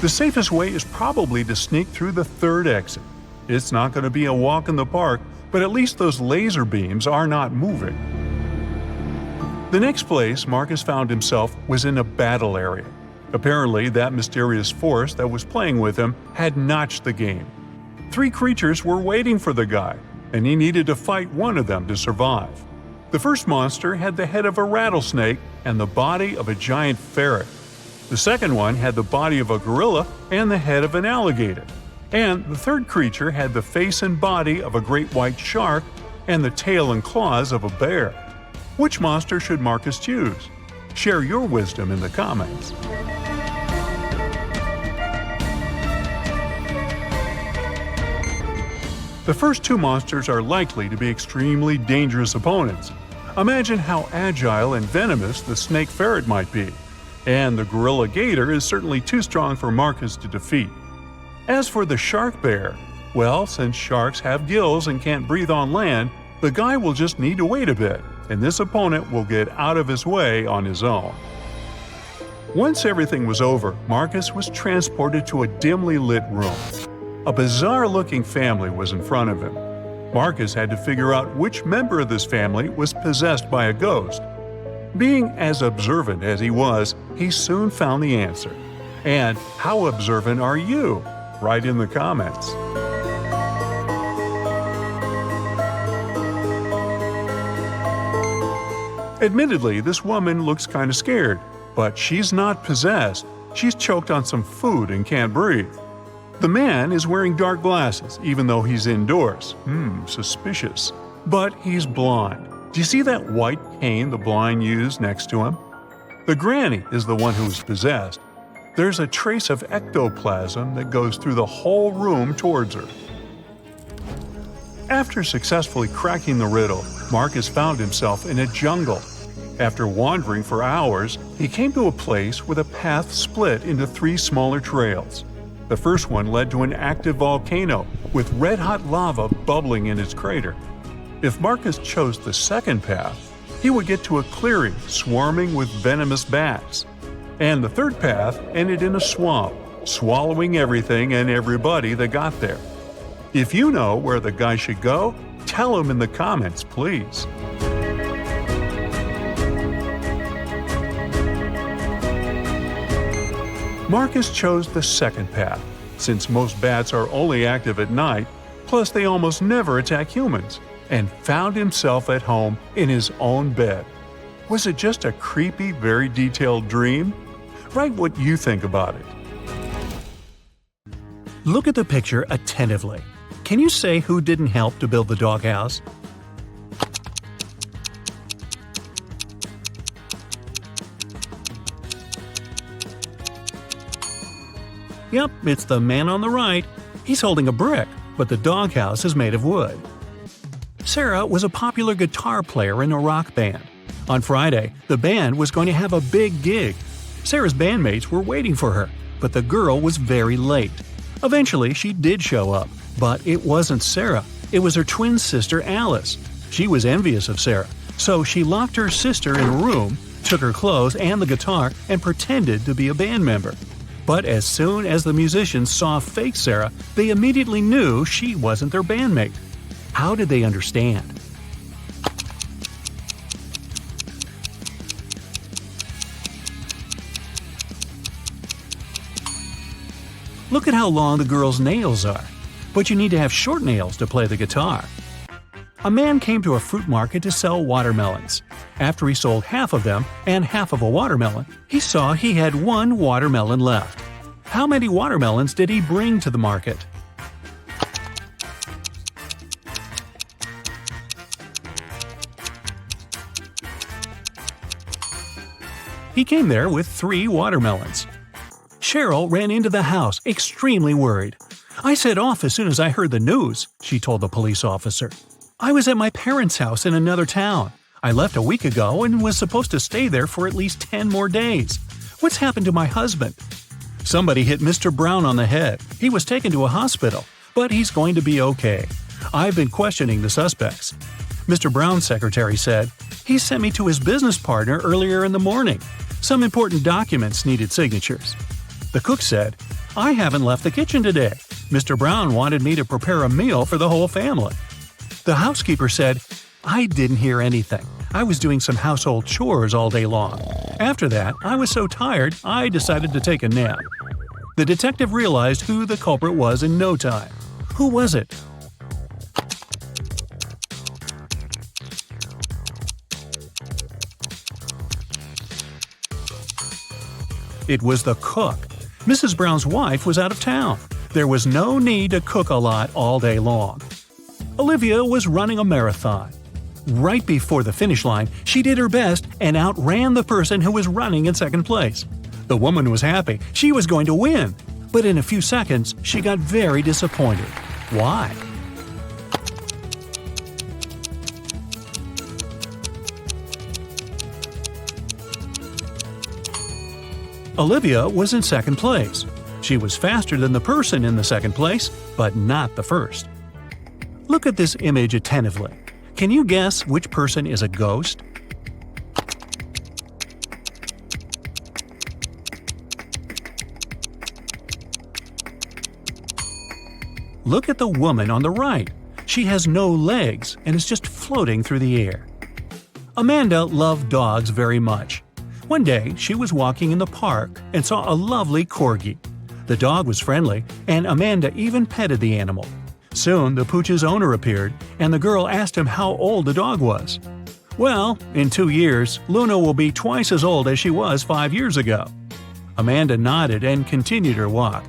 The safest way is probably to sneak through the third exit. It's not going to be a walk in the park, but at least those laser beams are not moving. The next place Marcus found himself was in a battle area. Apparently, that mysterious force that was playing with him had notched the game. 3 creatures were waiting for the guy, and he needed to fight one of them to survive. The first monster had the head of a rattlesnake and the body of a giant ferret. The second one had the body of a gorilla and the head of an alligator. And the third creature had the face and body of a great white shark and the tail and claws of a bear. Which monster should Marcus choose? Share your wisdom in the comments. The first 2 monsters are likely to be extremely dangerous opponents. Imagine how agile and venomous the snake ferret might be. And the gorilla gator is certainly too strong for Marcus to defeat. As for the shark bear, well, since sharks have gills and can't breathe on land, the guy will just need to wait a bit, and this opponent will get out of his way on his own. Once everything was over, Marcus was transported to a dimly lit room. A bizarre-looking family was in front of him. Marcus had to figure out which member of this family was possessed by a ghost. Being as observant as he was, he soon found the answer. And how observant are you? Write in the comments. Admittedly, this woman looks kind of scared, but she's not possessed. She's choked on some food and can't breathe. The man is wearing dark glasses, even though he's indoors. Suspicious. But he's blind. Do you see that white cane the blind use next to him? The granny is the one who is possessed. There's a trace of ectoplasm that goes through the whole room towards her. After successfully cracking the riddle, Marcus found himself in a jungle. After wandering for hours, he came to a place where the path split into 3 smaller trails. The first one led to an active volcano with red-hot lava bubbling in its crater. If Marcus chose the second path, he would get to a clearing swarming with venomous bats. And the third path ended in a swamp, swallowing everything and everybody that got there. If you know where the guy should go, tell him in the comments, please. Marcus chose the second path, since most bats are only active at night, plus they almost never attack humans, and found himself at home in his own bed. Was it just a creepy, very detailed dream? Write what you think about it. Look at the picture attentively. Can you say who didn't help to build the doghouse? Yep, it's the man on the right. He's holding a brick, but the doghouse is made of wood. Sarah was a popular guitar player in a rock band. On Friday, the band was going to have a big gig. Sarah's bandmates were waiting for her, but the girl was very late. Eventually, she did show up, but it wasn't Sarah. It was her twin sister, Alice. She was envious of Sarah, so she locked her sister in a room, took her clothes and the guitar, and pretended to be a band member. But as soon as the musicians saw fake Sarah, they immediately knew she wasn't their bandmate. How did they understand? Look at how long the girl's nails are. But you need to have short nails to play the guitar. A man came to a fruit market to sell watermelons. After he sold half of them and half of a watermelon, he saw he had 1 watermelon left. How many watermelons did he bring to the market? He came there with 3 watermelons. Cheryl ran into the house, extremely worried. "I set off as soon as I heard the news," she told the police officer. "I was at my parents' house in another town. I left a week ago and was supposed to stay there for at least 10 more days. What's happened to my husband?" "Somebody hit Mr. Brown on the head. He was taken to a hospital, but he's going to be okay. I've been questioning the suspects." Mr. Brown's secretary said, "He sent me to his business partner earlier in the morning. Some important documents needed signatures." The cook said, "I haven't left the kitchen today. Mr. Brown wanted me to prepare a meal for the whole family." The housekeeper said, "I didn't hear anything. I was doing some household chores all day long. After that, I was so tired, I decided to take a nap." The detective realized who the culprit was in no time. Who was it? It was the cook. Mrs. Brown's wife was out of town. There was no need to cook a lot all day long. Olivia was running a marathon. Right before the finish line, she did her best and outran the person who was running in second place. The woman was happy. She was going to win. But in a few seconds, she got very disappointed. Why? Olivia was in second place. She was faster than the person in the second place, but not the first. Look at this image attentively. Can you guess which person is a ghost? Look at the woman on the right. She has no legs and is just floating through the air. Amanda loved dogs very much. One day, she was walking in the park and saw a lovely corgi. The dog was friendly, and Amanda even petted the animal. Soon, the pooch's owner appeared, and the girl asked him how old the dog was. "Well, in 2 years, Luna will be twice as old as she was 5 years ago." Amanda nodded and continued her walk.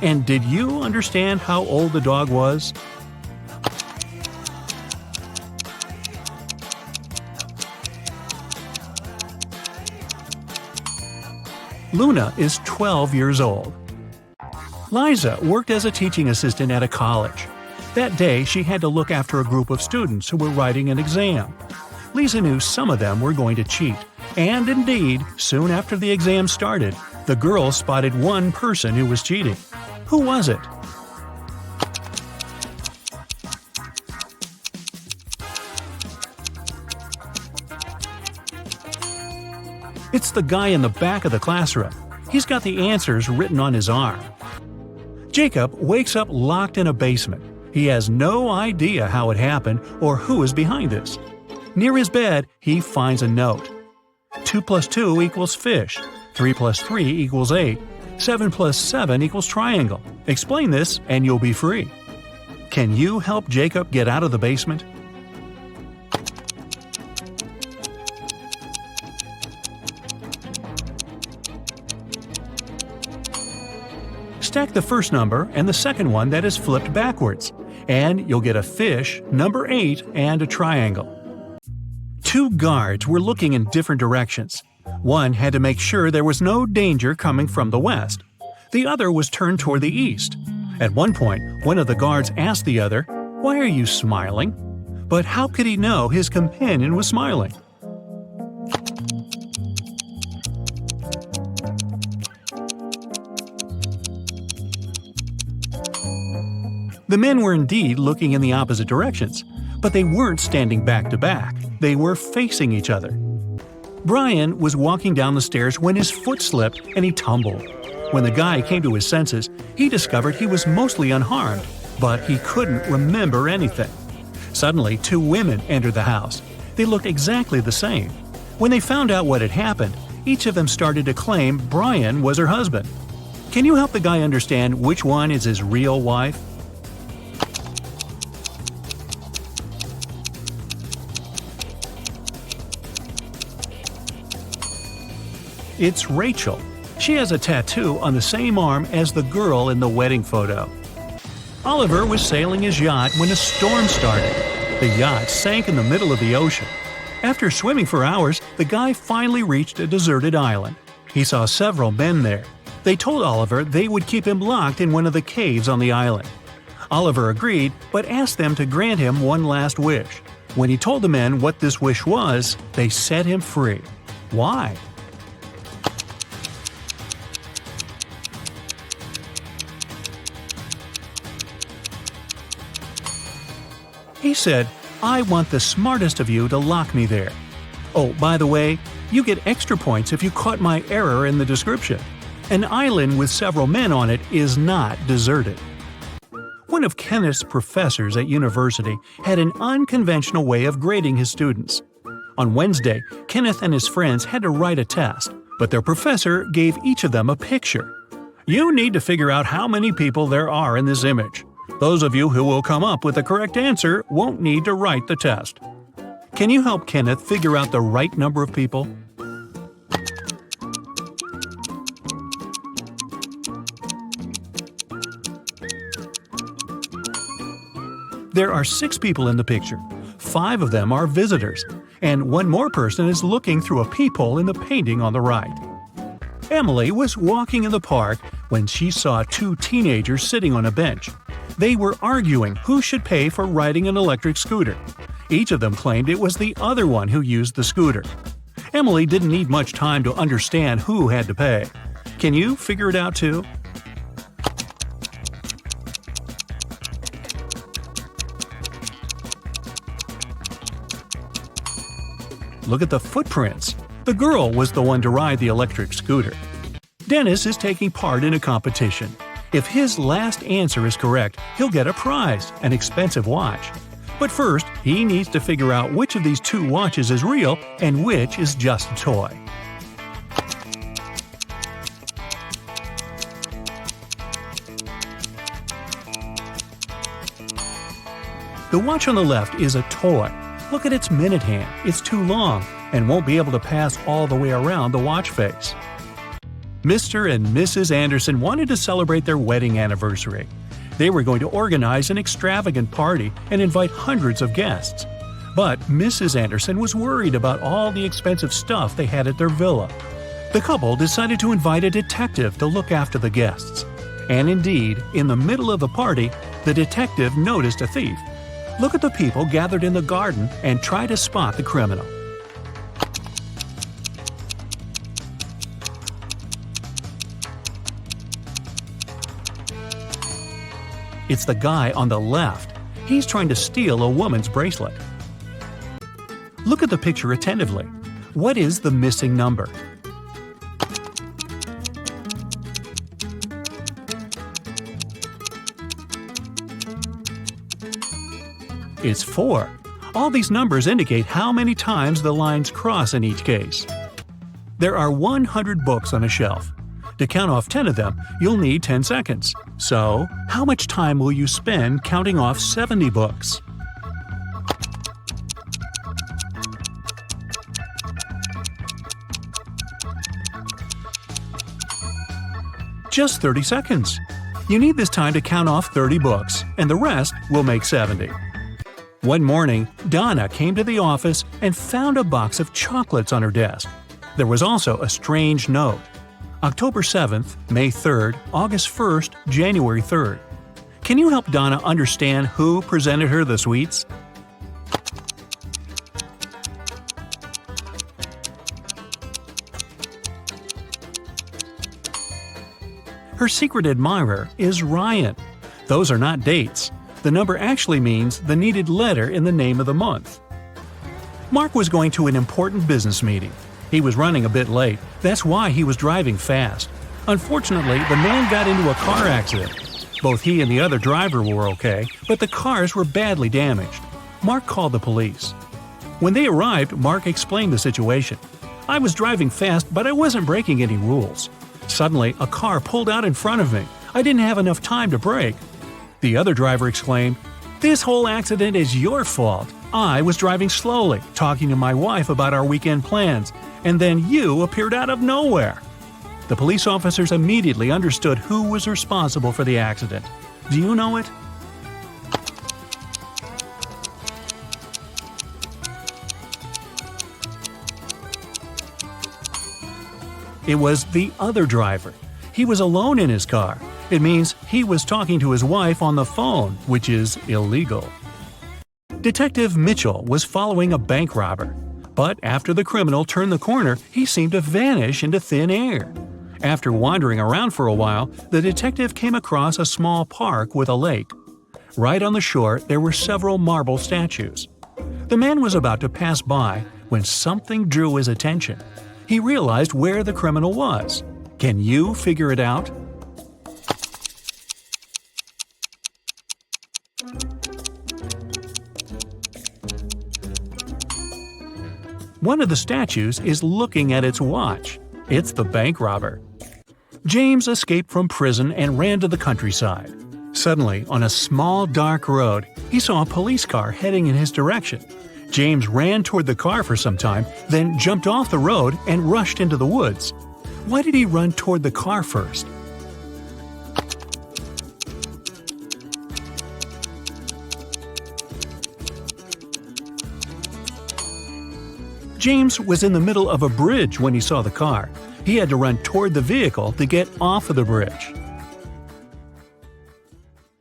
And did you understand how old the dog was? Luna is 12 years old. Liza worked as a teaching assistant at a college. That day, she had to look after a group of students who were writing an exam. Lisa knew some of them were going to cheat, and indeed, soon after the exam started, the girls spotted one person who was cheating. Who was it? It's the guy in the back of the classroom. He's got the answers written on his arm. Jacob wakes up locked in a basement. He has no idea how it happened or who is behind this. Near his bed, he finds a note. 2 + 2 = fish. 3 + 3 = 8. 7 + 7 = triangle. Explain this and you'll be free. Can you help Jacob get out of the basement? Stack the first number and the second one that is flipped backwards, and you'll get a fish, number 8, and a triangle. 2 guards were looking in different directions. One had to make sure there was no danger coming from the west. The other was turned toward the east. At one point, one of the guards asked the other, "Why are you smiling?" But how could he know his companion was smiling? The men were indeed looking in the opposite directions, but they weren't standing back to back. They were facing each other. Brian was walking down the stairs when his foot slipped and he tumbled. When the guy came to his senses, he discovered he was mostly unharmed, but he couldn't remember anything. Suddenly, 2 women entered the house. They looked exactly the same. When they found out what had happened, each of them started to claim Brian was her husband. Can you help the guy understand which one is his real wife? It's Rachel. She has a tattoo on the same arm as the girl in the wedding photo. Oliver was sailing his yacht when a storm started. The yacht sank in the middle of the ocean. After swimming for hours, the guy finally reached a deserted island. He saw several men there. They told Oliver they would keep him locked in one of the caves on the island. Oliver agreed, but asked them to grant him one last wish. When he told the men what this wish was, they set him free. Why? He said, "I want the smartest of you to lock me there. Oh, by the way, you get extra points if you caught my error in the description. An island with several men on it is not deserted." One of Kenneth's professors at university had an unconventional way of grading his students. On Wednesday, Kenneth and his friends had to write a test, but their professor gave each of them a picture. "You need to figure out how many people there are in this image. Those of you who will come up with the correct answer won't need to write the test." Can you help Kenneth figure out the right number of people? There are 6 people in the picture. 5 of them are visitors, and one more person is looking through a peephole in the painting on the right. Emily was walking in the park when she saw 2 teenagers sitting on a bench. They were arguing who should pay for riding an electric scooter. Each of them claimed it was the other one who used the scooter. Emily didn't need much time to understand who had to pay. Can you figure it out too? Look at the footprints. The girl was the one to ride the electric scooter. Dennis is taking part in a competition. If his last answer is correct, he'll get a prize, an expensive watch. But first, he needs to figure out which of these 2 watches is real and which is just a toy. The watch on the left is a toy. Look at its minute hand. It's too long and won't be able to pass all the way around the watch face. Mr. and Mrs. Anderson wanted to celebrate their wedding anniversary. They were going to organize an extravagant party and invite hundreds of guests. But Mrs. Anderson was worried about all the expensive stuff they had at their villa. The couple decided to invite a detective to look after the guests. And indeed, in the middle of the party, the detective noticed a thief. Look at the people gathered in the garden and try to spot the criminal. It's the guy on the left. He's trying to steal a woman's bracelet. Look at the picture attentively. What is the missing number? It's 4. All these numbers indicate how many times the lines cross in each case. There are 100 books on a shelf. To count off 10 of them, you'll need 10 seconds. So, how much time will you spend counting off 70 books? Just 30 seconds. You need this time to count off 30 books, and the rest will make 70. One morning, Donna came to the office and found a box of chocolates on her desk. There was also a strange note. October 7th, May 3rd, August 1st, January 3rd. Can you help Donna understand who presented her the sweets? Her secret admirer is Ryan. Those are not dates. The number actually means the needed letter in the name of the month. Mark was going to an important business meeting. He was running a bit late. That's why he was driving fast. Unfortunately, the man got into a car accident. Both he and the other driver were okay, but the cars were badly damaged. Mark called the police. When they arrived, Mark explained the situation. "I was driving fast, but I wasn't breaking any rules. Suddenly, a car pulled out in front of me. I didn't have enough time to brake." The other driver exclaimed, "This whole accident is your fault. I was driving slowly, talking to my wife about our weekend plans, and then you appeared out of nowhere." The police officers immediately understood who was responsible for the accident. Do you know it? It was the other driver. He was alone in his car. It means he was talking to his wife on the phone, which is illegal. Detective Mitchell was following a bank robber. But after the criminal turned the corner, he seemed to vanish into thin air. After wandering around for a while, the detective came across a small park with a lake. Right on the shore, there were several marble statues. The man was about to pass by when something drew his attention. He realized where the criminal was. Can you figure it out? One of the statues is looking at its watch. It's the bank robber. James escaped from prison and ran to the countryside. Suddenly, on a small dark road, he saw a police car heading in his direction. James ran toward the car for some time, then jumped off the road and rushed into the woods. Why did he run toward the car first? James was in the middle of a bridge when he saw the car. He had to run toward the vehicle to get off of the bridge.